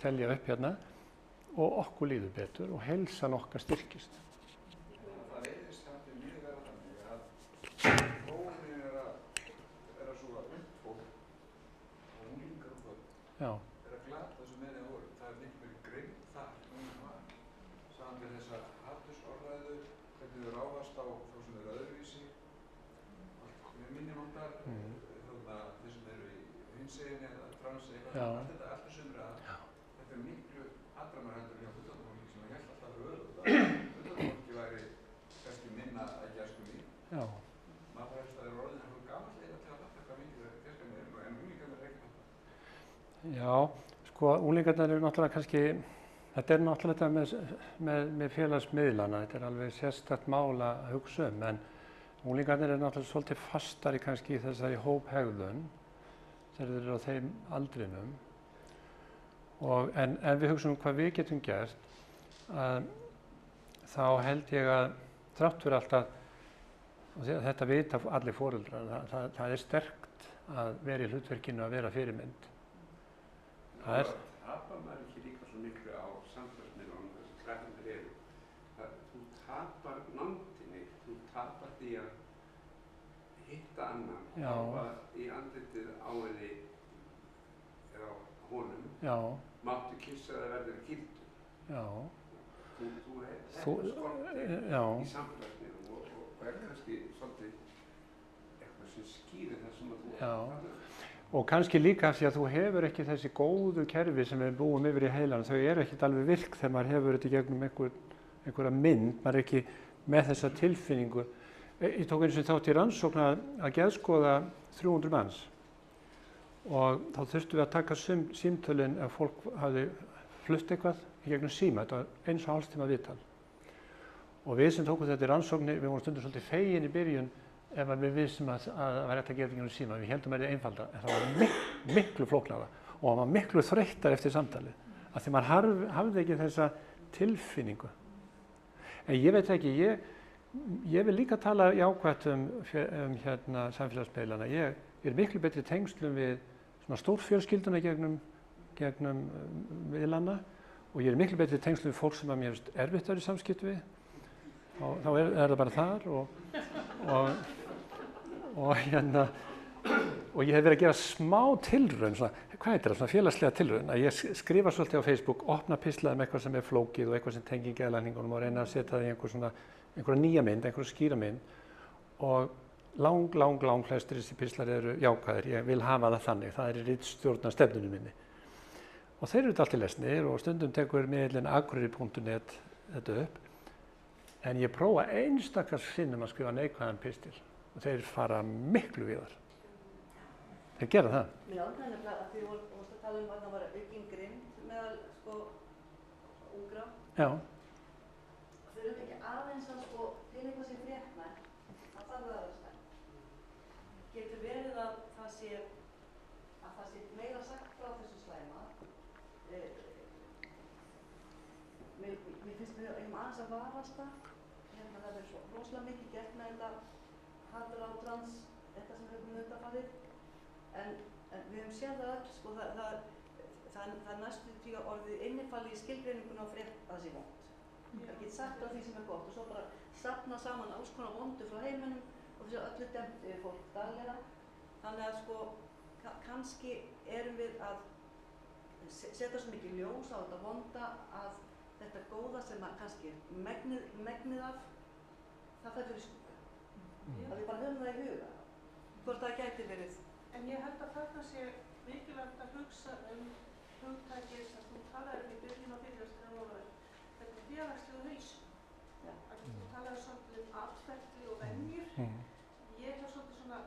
telja upp hérna og okkur líður betur og heilsan okkar styrkist. Það reyðist samt í mjög vera þannig að þróunin er að svo að ungt fólk og unglingar og börn Já. er að glata þessu meira en voru. Það er miklu meiri grimmd þar en það var. Saman með þessa hatursorðræðu, hvernig þau ráðast á þá sem eru öðruvísi, með minnimandar, þeir sem eru í hinsegin eða transi, allt þessu umræða. Þetta er miklu aðramar heldur hjá fullorðna fólki sem ég held alltaf að fullorðna fólki væri kannski minna að gæsku líf. Maður færst að það er orðin eitthvað gamall eða til að fatta hvað mikið það gerska með en unglingarnir er ekki þetta. Já, sko unglingarnir eru náttúrulega kannski, þetta er náttúrulega þetta með félagsmiðlana, þetta er alveg sérstakt mál að hugsa en unglingarnir eru náttúrulega svolítið fastari kannski í þessari hóphegðun þegar þeir eru á þeim aldrinum. En við hugsaum hvað við getum gert, þá held ég að þrátt fyrir alltaf, þetta vita allir foreldrar, það er sterkt að vera í hlutverkinu að vera fyrirmynd. Það tapar maður ekki líka svo miklu á samfélagsmiðlunum þess að krakkarnir eru. Þú tapar nándinni, þú tapar því að hitta annan, hafa í andlitið á henni eða á honum. Máttu kissa eða verður gildur. Þú hefur skortið í samfélagsmiðlunum og er kannski svolítið eitthvað sem skýrir það sem að þú hefur. Og kannski líka af því að þú hefur ekki þessi góðu kerfi sem við búum yfir í heilanum, þau eru ekkert alveg virk þegar maður hefur þetta í gegnum einhverja mynd, maður er ekki með þessa tilfinningu. Ég tók eins og þátt í rannsókn að geðskoða 300 manns og þá þurftum við að taka símtölin ef fólk hafði flutt eitthvað í gegnum síma, þetta var 1,5 tíma viðtal. Og við sem tókum þetta í rannsóknir, við vorum stundum svolítið fegin í byrjun ef við vissum að það var hægt að gera gegnum síma, við heldum að það er einfalda, en það var miklu flóknara og það var miklu þreyttar eftir samtalið, af því maður hafði ekki þessa tilfinningu. En ég veit ekki, ég vil líka tala jákvætt um samfélagsmiðlana. Ég er miklu betri tengslum við svona stórfjölskylduna gegnum miðlana og ég er miklu betri tengslum við fólk sem að mér finnst erfitt að vera í samskipti við. Þá er það bara þar og ég hef verið að gera smá tilraun, hvað heitir það, svona félagslega tilraun, að ég skrifa svolítið á Facebook, opna pislaði með eitthvað sem er flókið og eitthvað sem tengir geðlækningunum og reyna að setja það í einhverja nýja mynd, einhverja skýra mynd og lang flestir þessi pislar eru jákvæðir, ég vil hafa það þannig, það er í ritstjórnarstefnunum minni. Og þeir eru þetta allt í lesnir og stundum tekur miðillinn akureyri.net þetta upp, en ég prófa einstakar sinnum að skrifa neikvæðan pistil og þeir fara miklu víðar. Þeir gera það. Já, það er nefnilega að því þú vorst að tala að það var aukin grimmd meðal ungra. Já. Þau eru ekki aðeins að til eitthvað sem fréttnæmt, það þarf að vera stæmt. Getur verið að það sé meira sagt frá þessu slæma. Mér finnst við aðeins að varast það. Það er svo rosalega mikið gert með þetta hatur á trans, þetta sem við höfum undanfarið. En við höfum séð það öll, það er næstu því að orðið innifalli í skilgreiningunni á frétt að það sé vond. Það er ekki sagt á því sem er gott og svo bara safna saman alls konar vondu frá heiminum og þessu öllu dæmt yfir fólk daglega. Þannig að kannski erum við að setja svo mikið ljós á þetta vonda að þetta góða sem að kannski megnið af, það fellur í skugga. Að við bara höfum það í huga, hvort það gæti verið. En ég held að þarna sé mikilvægt að hugsa hugtækið sem þú talaði í byrjun á fyrirlesturinn þetta félagslegu hausun. Þú talaði svolítið atferli og venjur. Ég hef svolítið svona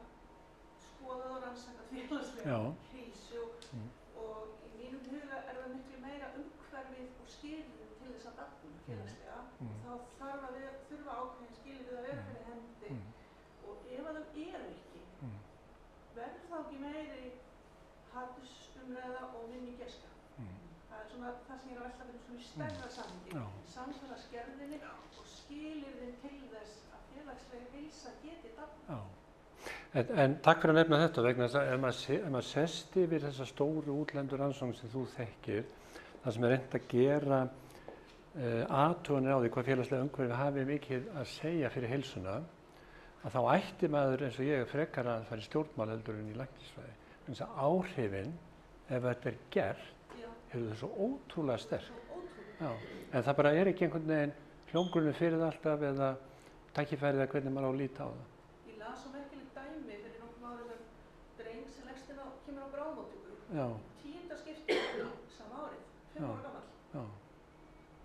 skoðað og rannsakað félagslega hausu og í mínum huga er það miklu meira umhverfið og skilyrði til þess að dafna félagslega. Þá þurfa ákveðin skilyrði stærra samhengi, Já. samfélagsgerðinni og skilyrðin til þess að félagsleg heilsa geti dafnað. Já. En takk fyrir að nefna þetta vegna þess að ef maður sest yfir þessa stóru útlendu rannsókn sem þú þekkir, það sem er reynt að gera athuganir á því hvað félagslega umhverfi hafi mikið að segja fyrir heilsuna, að þá ætti maður eins og ég frekar að fara í stjórnmál heldur en í læknisfræði. Þannig að áhrifin, ef þetta er gert, eru þau svo ótrúlega sterk. Já. En það bara er ekki einhvern veginn hljómgrunnur fyrir það alltaf eða tækifærið að hvernig maður á að líta á það. Ég las svo merkilegt dæmi fyrir nokkrum árum sem dreng sem leggst inn kemur á bráðmóttöku. Já. 10. skipti sama árið, 5 ára gamall. Já.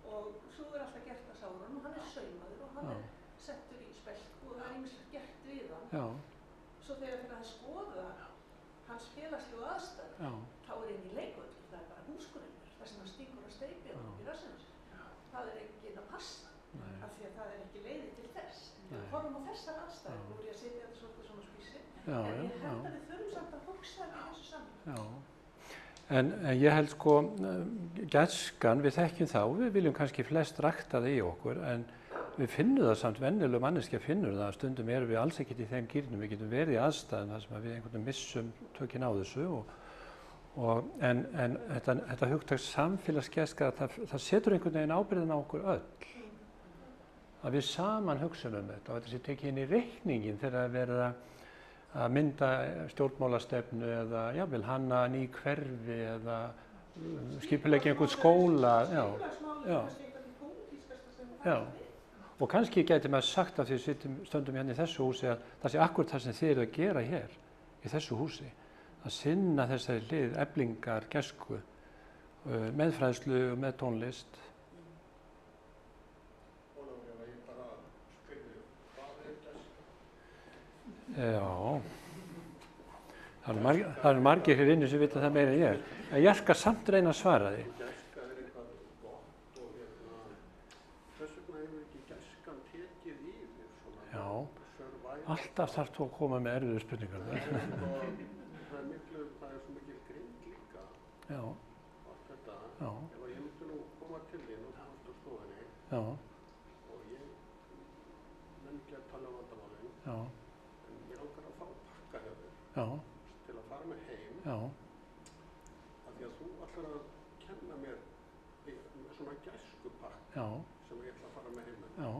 Og svo er alltaf gert að sárunum, hann er saumaður og hann er settur í spelku og það er ýmislegt gert við hann. Já. Svo þegar fyrir að skoða hans félagslegu aðstæður, þá er inn í leikvöldu, það er bara húsgrunnur, þar sem hann stingur að steypi á í rassinu. Það er enginn að passa, af því að það er ekki leiði til þess. Við horfum á þessar aðstæður, nú er ég að setja þetta svolítið svona spísi, en ég held að við þurfum samt að hugsa í þessu saman. En ég held sko, gæskan, við þekkjum þá, við viljum kannski flest rækta það í okkur, en við finnum það samt, venjuleg manneskja finnur það, stundum erum við alls ekkert í þeim gírnum, við getum verið í aðstæðum þar sem við einhvern veginn missum tökin á þessu en þetta hugtak samfélagsgæska, það setur einhvern veginn ábyrgðin á okkur öll, að við saman hugsun þetta og þetta sé tekið inn í reikningin þegar við erum að mynda stjórnmálastefnu eða jafnvel hanna ný hverfi eða skipuleggja einhvern skóla. Já. Og kannski gæti maður sagt af því við stöndum hérna í þessu húsi að það sé akkurat það sem þið eru að gera hér í þessu húsi, að sinna þessari hlið eflingar, gæsku, meðfræðslu og með tónlist. Já, það eru margir hér inni sem vita það meira en ég. En ég skal samt reyna að svara því. Gæska er eitthvað gott og þess vegna hefur ekki gæskan tekið yfir svona. Já, alltaf þarf þú að koma með erfiðu spurningar. Það er svo mikil grind líka. Já. Allt þetta. Já. Ef ég myndi nú koma til þín og komast á stofunni. Já. Og ég menn ekki að tala um vandamálinn. Já. Já. Til að fara með heim. Já. Af því að þú ætlar að kenna mér svona gæskupakka. Já. Sem ég ætla að fara með heim. Já.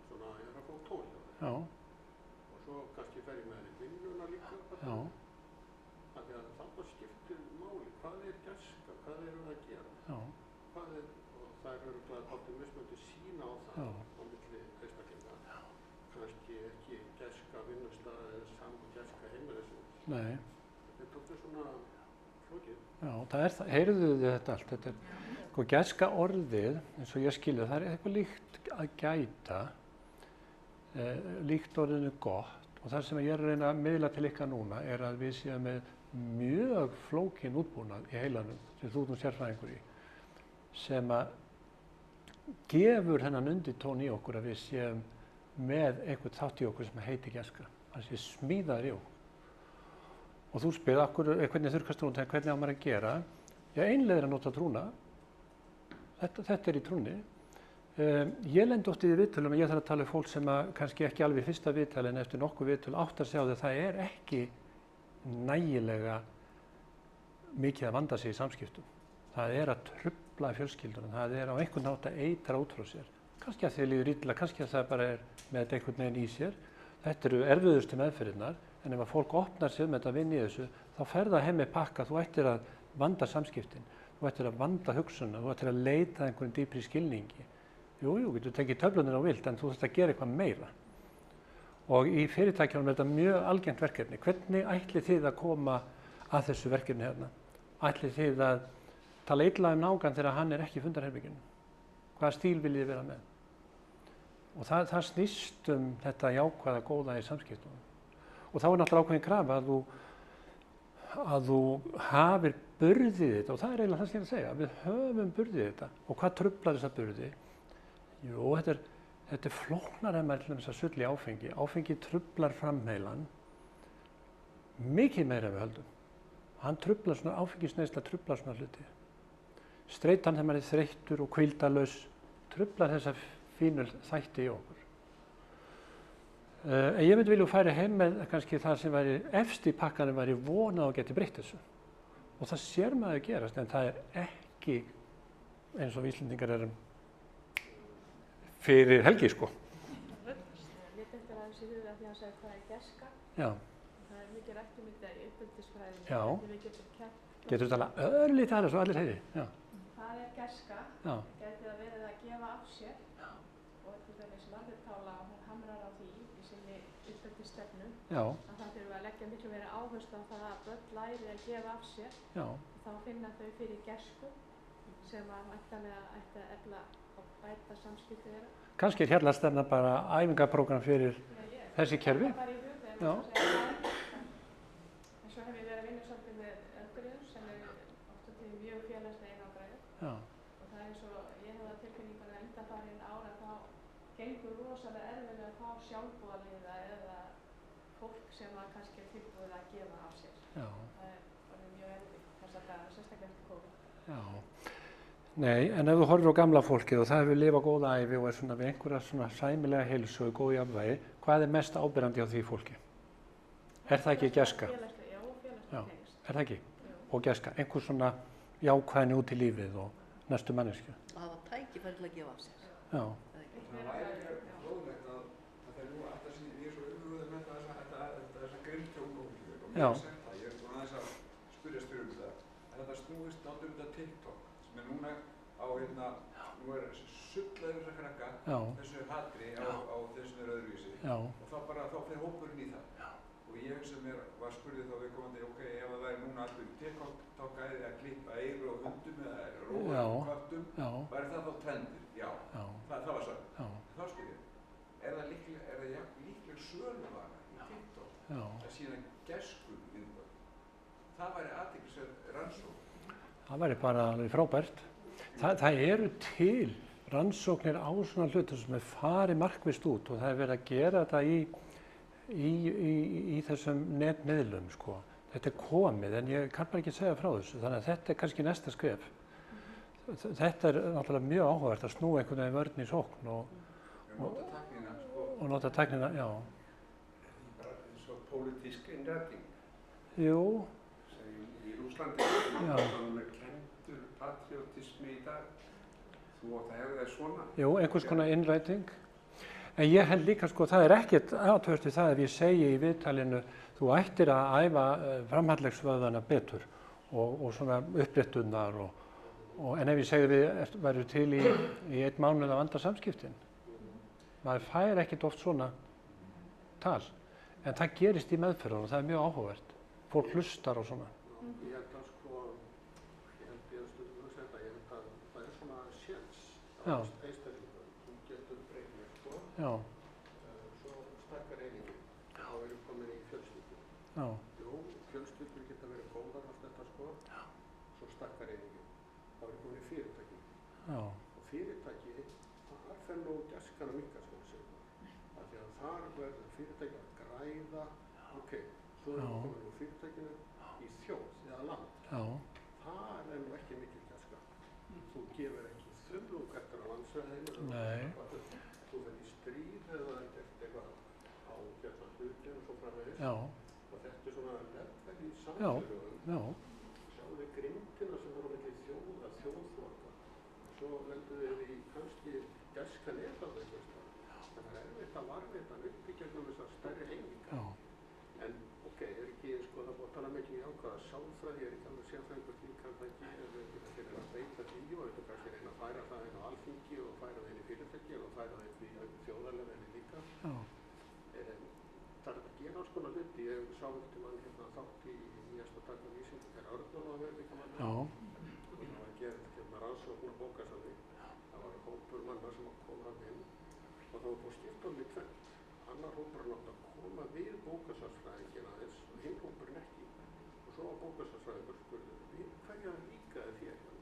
Svona ég er að fá tól hjá þér. Já. Og svo kannski fer ég með henni vinnuna líka. Já. Af því að þarna skiptir máli. Hvað er gæska? Hvað erum við að gera? Já. Hvað er, og það er alltaf mismunandi sína á það. Já. Á milli einstaklinga. Já. Kannski ekki gæska vinnustað eða saman gæska heimilisins. Nei. Þetta er svona flókið. Já, það er það, heyrðu þið þetta allt, þetta er, sko gæska orðið, eins og ég skilja, það er eitthvað líkt að gæta, líkt orðinu gott og það sem ég er að reyna að miðla til ykkar núna er að við séum með mjög flókin útbúnað í heilanum, sem þú ert nú sérfræðingur í, sem að gefur hennan undirtón í okkur að við séum með eitthvað þátt í okkur sem heitir gæska, það sé smíðaður í okkur. Og þú spyrir okkur, hvernig þurrkast trún, hvernig á maður að gera? Já, einlega er að nota trúna. Þetta er í trúnni. Ég lendi oft í því viðtölum að ég þarf að tala um fólk sem að kannski ekki alveg fyrsta viðtal en eftir nokkuð viðtöl áttar sig á því að það er ekki nægilega mikið að vanda sig í samskiptum. Það er að trufla fjölskyldunum, það er á einhvern nátt að eitra út frá sér. Kannski að þið líður illa, kannski að það bara er með þetta einhvern veginn í sér. Þetta eru erfiðustu meðferðirnar, en ef að fólk opnar sig þetta að vinna í þessu, þá fer það heim með pakka, þú ættir að vanda samskiptin, þú ættir að vanda hugsunna, þú ættir að leita einhvern dýpri skilningi. Jú, getur tekið töflunir á vild, en þú þarft að gera eitthvað meira. Og í fyrirtækjunum er þetta mjög algengt verkefni. Hvernig ætlið þið að koma að þessu verkefni hérna? Ætlið þið að tala illa nágan þegar hann er ekki í fundarherberginu? Hvaða stíl viljið þið vera með? Og það snýst þetta jákvæða góða í samskiptunum. Og þá er náttúrulega ákveðin krafa að þú hafir burðið þetta og það er eiginlega það sem ég er að segja. Við höfum burðið þetta. Og hvað truflar þessa burði? Jú, þetta er flóknar en maður til þess að sulli áfengi. Áfengi truflar framheilann mikið meira en við höldum. Áfengisneysla truflar svona hluti. streitan þegar maður er þreyttur og hvíldarlaus truflar þessa fínu þætti í okkur. En ég myndi vilja færa heim með kannski það sem væri efst í pakkanum væri vona og geti breytt þessu. Og það sér maður að gerast, en það er ekki eins og við Íslendingar erum fyrir helgi, sko. Mér dettur aðeins í huga því að segja hvað er gæska. Já. Það er mikið rætt þetta í uppeldisfræðinni. Já. Hvernig við getum kennt. Getur þú talað örlítið aðeins svo allir heyri? Já. Það er gæska. Já. Gæti það verið að gefa af sér. Já. Og til dæmis Margrét Pála, hún hamrar á því í sinni uppeldisstefnu. Já. Að það þurfa að leggja miklu meiri áherslu á það að börn læri að gefa af sér. Já. Þá finna þau fyrir gæsku sem að væntanlega ætti að efla og bæta samskipti þeirra. Kannski er Hjarðarstefna bara æfingaprógram fyrir þessi kerfi. Það bara í hug þegar Já. maður segja það. En svo hef ég verið að vinna svolítið með öldruðum sem eru oft og tíðum mjög félagslega einangraðir. Já. Og það er eins og ég hef það tilfinningun að undanfarin ára þá gengur rosalega erfiðlega að fá sjálfboðaliða eða fólk sem að kannski er tilbúið að gefa af sér. Já. Það er orðið mjög erfitt þess að daga, sérstaklega eftir COVID. Já. Nei, en ef þú horfir á gamla fólkið og það hefur lifað góða ævi og er svona við einhverja svona sæmilega heilsu og góð jafnvægi, hvað er mest áberandi á því fólki? Er það ekki gæska? Já, félagslega tengst. Er það ekki? Jú. Og gæska, einhver svona jákvæðni út í lífið og næstu manneskju. Að hafa tækifæri til að gefa af sér. Já. Það væri mjög fróðlegt að þeir nú alltaf sem ég er svo umhugað með þessa grimmd hjá ungu fólki og mér er sagt það, ég er svona aðeins að spyrjast fyrir þetta, en þetta snúist náttúrulega þetta TikTok sem er núna á nú er sullaður þessa krakka þessu hatri á þeir sem eru öðruvísi og þá fer hópurinn í það og ég sem var spurðið þá við komandi, ok, ef það væri núna allir TikTok þá gæði að klippa eyru og hundum eða róa og köttum, væri það þá trendir? Já. Það var sagt. Þá spyr ég, er það líkleg söluvara í TikTok að sína gæsku viðbörn? Það væri athyglisverð rannsókn. Það væri bara alveg frábært. Það eru til rannsóknir á svona hlutum sem er farið markvisst út og það er verið að gera þetta í þessum netmiðlum, sko. Þetta er komið en ég kann bara ekki segja frá þessu, þannig að þetta er kannski næsta skref. Þetta er náttúrulega mjög áhugavert að snúa einhvern veginn vörn í sókn og nota tæknina, já. Bara eins og pólitísk innræting. Jú. Sem í Rússlandi er kenndur patriotismi í dag. Þú átt að hefða það svona. Jú, einhvers konar innræting. En ég held líka, sko, það er ekkert aðtöðst við það ef ég segi í viðtalinu þú ættir að æfa framhandleggsvöðvana betur og svona uppréttunar en ef ég segi við væru til í 1 mánuð að vanda samskiptin. Maður fær ekkert oft svona tal, en það gerist í meðferðunum og það er mjög áhugavert. Fólk hlustar og svona. Ég held að sko, ég held að það er svona séns á einstaklingu, þú getur breytið sko, svo stakkar einingin, þá erum komin í fjölskyldu. Jú, fjölskyldur geta verið góðar allt þetta sko, svo stakkar einingin, þá erum komin í fyrirtæki. Og fyrirtæki, þar fer nú gæskan að minnka sko þessu, af því að þar verður fyrirtæki að græða, ok, svo erum við komin úr fyrirtækinu í þjóð eða land. Það er nú ekki mikil gæska. Þú gefur ekki þumlung eftir á landsvæðinu, þú fer í stríð eða gert eitthvað á hluti og svo framvegis. Og þetta er svona nefnverð í samfélögum. Sjáum við grimmtina sem er á milli þjóðflokka. Svo lendum við í kannski gæskan eða einhvers staðar. Það er erfitt að varðveita uppbyggjum þessar stærri einingar. En ok, ekki, sko, það búið að tala mikið í ákvaða sálfræði, ég er ekki alveg sérfræðingur því kannski þeir eru að beita því og þetta kannski reyna að færa það inn á Alþingi og færa það inn í fyrirtæki og færa það inn í þjóðarlefinni líka. Það er að gera alls konar hluti, ég sá eftir mann hérna þátt í nýjasta dag af vísindum þegar Örnum var verið líka mann og það var að gera hérna rannsókn og bókasafni. Það var hópur manna sem kom hann inn og það var búið skipta í tvennt. Annar hópurinn átt að koma við bókasafnsfræðinginn aðeins og hinn hópurinn ekki. Og svo var bókasafnsfræðingur spurður, við hverja líkaði þér hérna?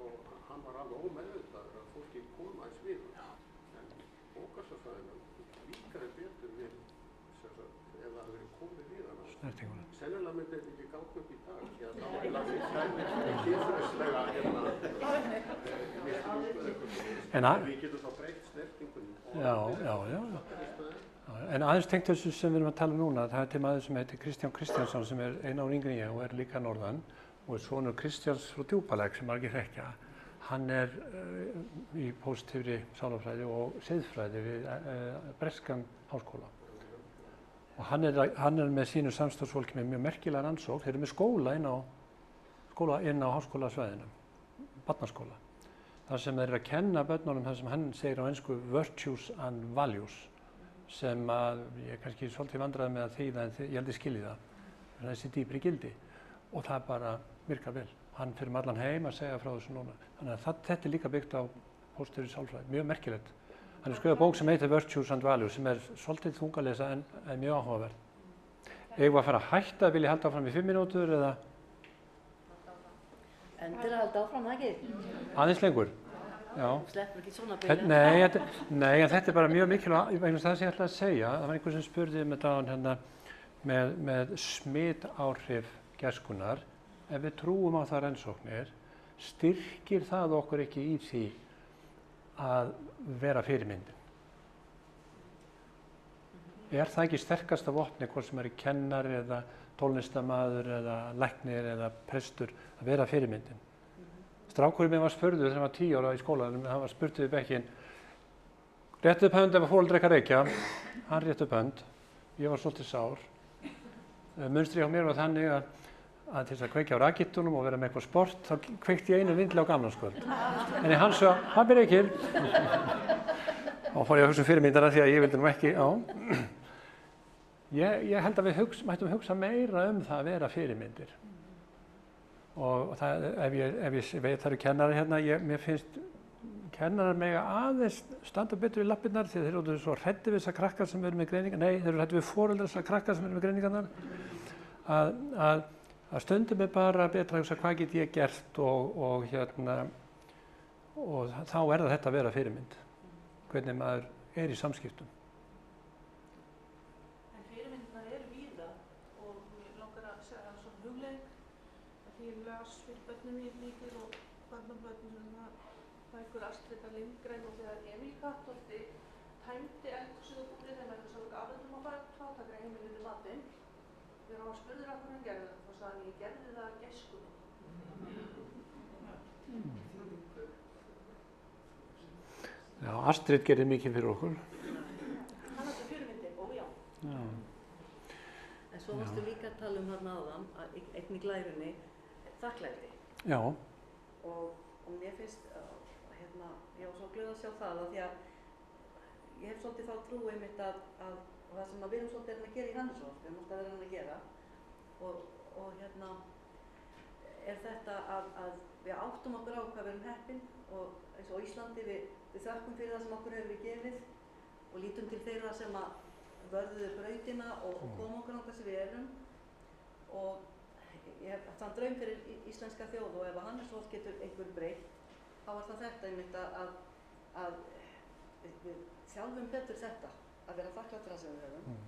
Og hann var alveg ómeðvitaður að fólki koma aðeins við hann. En bókasafnsfræðingur líkaði betur við ef það hefur verið komið við hana. Snertinguna. Sennilega myndi þetta ekki ganga upp í dag, því að þá er látið kæmið kynfræðislega En við getum þá breytt snertingunni. Já. En aðeins tengt þessu sem við erum að tala um núna, það er til maður sem heitir Kristján Kristjánsson sem er einu ár yngri en ég og er líka norðan og er sonur Kristjáns frá Djúpalæk sem margir þekkja. Hann er í pósitífri sálarfræði og siðfræði við breskan háskóla. Og hann er með sínu samstarfsfólki með mjög merkilega rannsókn. Þeir eru með skóla inn á háskólasvæðinu, barnaskóla. þar sem þeir eru að kenna börnunum það sem hann segir á ensku virtues and values, sem að ég er kannski svolítið vandræði með að þýða en ég held ég skilji það, þessi dýpri gildi, og það bara virkar vel. Hann fyrir allan heim að segja frá þessu núna. Þannig að þetta er líka byggt á pósturi sálfræði, mjög merkilegt. Hann er skrifað bók sem heitir Virtues and Values sem er svolítið þungalesa en mjög áhugaverð. Eigum við að fara að hætta að vilja halda áfram í 5 mínútur eða? Endilega halda áfram, það ekki? Aðeins lengur? Já. Sleppur ekki svona byrja? Nei, en þetta er bara mjög mikilvægt, vegna það sem ég ætla að segja. Það var einhver sem spurði með dáðan hérna með smitáhrif gæskunnar. Ef við trúum á það rannsóknir, styrkir það okkur ekki í því að vera fyrirmyndin? Er það ekki sterkasta vopni, hvort sem er kennari eða tónlistarmaður eða læknir eða prestur, að vera fyrirmyndin? Strákurinn minn var spurður þegar hann var 10 ára í skólanum, hann var spurður við bekkinn, réttu upp hönd ef að foreldrar ekki reykja. Hann rétti upp hönd, ég var svolítið sár. Munstrið hjá mér var þannig að til þess að kveikja á rakettunum og vera með eitthvað sport, þá kveikti ég einu vindli á gamlárskvöld. En hann svo, hann byrja ekki. Og fór ég að hugsa fyrirmyndina því að ég vildi nú ekki, Ég held að við mættum hugsa meira það að vera fyrirmyndir. Og það, ef ég veit það eru kennari hérna, mér finnst kennarar mega aðeins standa betur í lappirnar því þeir eru svo hræddir við þessar krakkar sem eru með greiningar, nei, þeir eru hræddir við foreldrar þessar krakkar sem eru með greiningarnar, að stundum er bara betra að hugsa hvað get ég gert og þá er það þetta að vera fyrirmynd, hvernig maður er í samskiptum. En fyrirmyndirnar eru víða og mér langar að segja svona hugleik að því ég las fyrir börnum mín mikið og barnabörnum svona bækur Astridar Lindgren og þegar Emil Kattolti tæmdi eldhúsið og búrið þegar maður svo afhendum að fara fátækra heimilinu matinn. Þegar hann var spurður af hvernig hann gerði það, þá sagði hann, ég gerði það af gæskunni. Já, Astrid gerir mikið fyrir okkur. Hann er þetta fyrirmyndir, ójá. Já. En svo varstu líka að tala hérna áðan, einn í glærunni, þakklæti. Já. Og mér finnst, ég var svo glöð að sjá það að því að ég hef svolítið þá trú einmitt að það sem við erum svolítið að gera í Hanneshof, við erum alltaf að vera að gera og er þetta að við áttum okkur á hvað við erum heppin og eins og Íslandi við þökkum fyrir það sem okkur hefur við gefið og lítum til þeirra sem að vörðuðu brautina og koma okkur á hvað sem við erum og ég hef þann draum fyrir íslenska þjóð og ef að Hanneshof getur einhver breytt þá var það þetta einmitt að við þjálfum betur þetta að vera þakklátur að sem við höfum.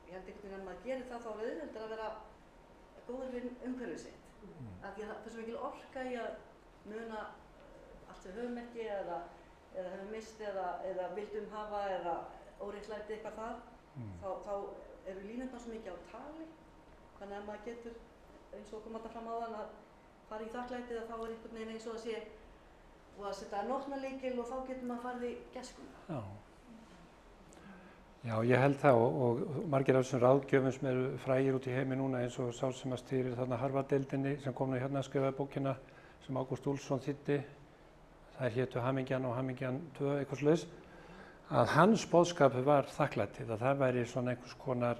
Ég held einhvern veginn að maður gerir það þá auðveldar að vera góður við umhverfið sitt. Af því að það er svo mikil orka í að muna allt sem höfum ekki eða höfum mist eða vildum hafa eða óréttlæti eitthvað þar. Þá eru línurnar svo mikið á tali. Þannig að maður getur, eins og kom þetta fram áðan, að fara í þakklætið að þá er einhvern veginn eins og að sé og að setja nótnarlykil og þá getur maður farið í gæskuna. Já, ég held það og margir af þessum ráðgjöfum sem eru frægir út í heimi núna eins og sá sem að stýrir þarna Harvard-deildinni sem kom nú hérna að skrifa bókina sem Ágúst Úlfsson þýddi, þær hétu Hamingjan og Hamingjan 2 eitthvað svoleiðis, að hans boðskapur var þakklætið, að það væri svona einhvers konar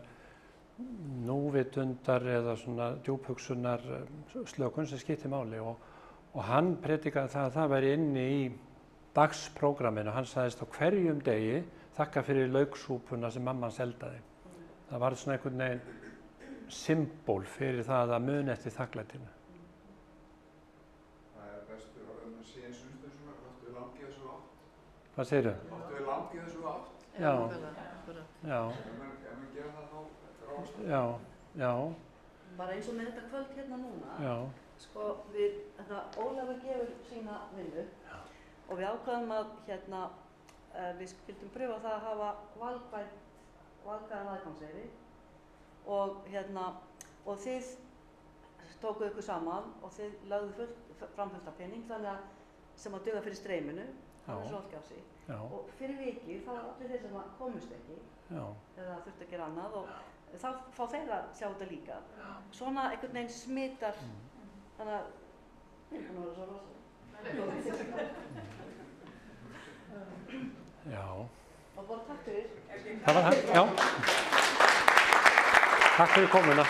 núvitundar eða svona djúphugsunar slökun sem skipti máli og hann predikaði það að það væri inni í dagsprógramminu, hann sagðist á hverjum degi þakka fyrir lauksúpuna sem mamman seldaði. Það var svona einhvern veginn symbol fyrir það að muna eftir þakklætinu. Það er bestu orðin að sé eins og áttu við langt í þessu átt. Hvað segirðu? Áttu við langt í þessu átt? Já, Akkurat. Já, Ef maður gera það þá ráðast já, já, Bara eins og með þetta kvöld hérna núna, já, sko Ólafur gefur sína vinnu og við ákvaðum að við skildum pröfa það að hafa valkvæðan aðgangseyri og þið tókuð ykkur saman og þið lögðu fram fullt af pening þannig að sem að duga fyrir streyminu, það er svolítið já, og fyrir vikið þá var allir þeir sem komust ekki já, eða þurfti að gera annað og þá fá þeir að sjá þetta líka. Svona einhvern veginn smittar, þannig að við erum búin að vera svo rosalega. já. Og bara takk fyrir. Það var það, já. Takk fyrir komuna.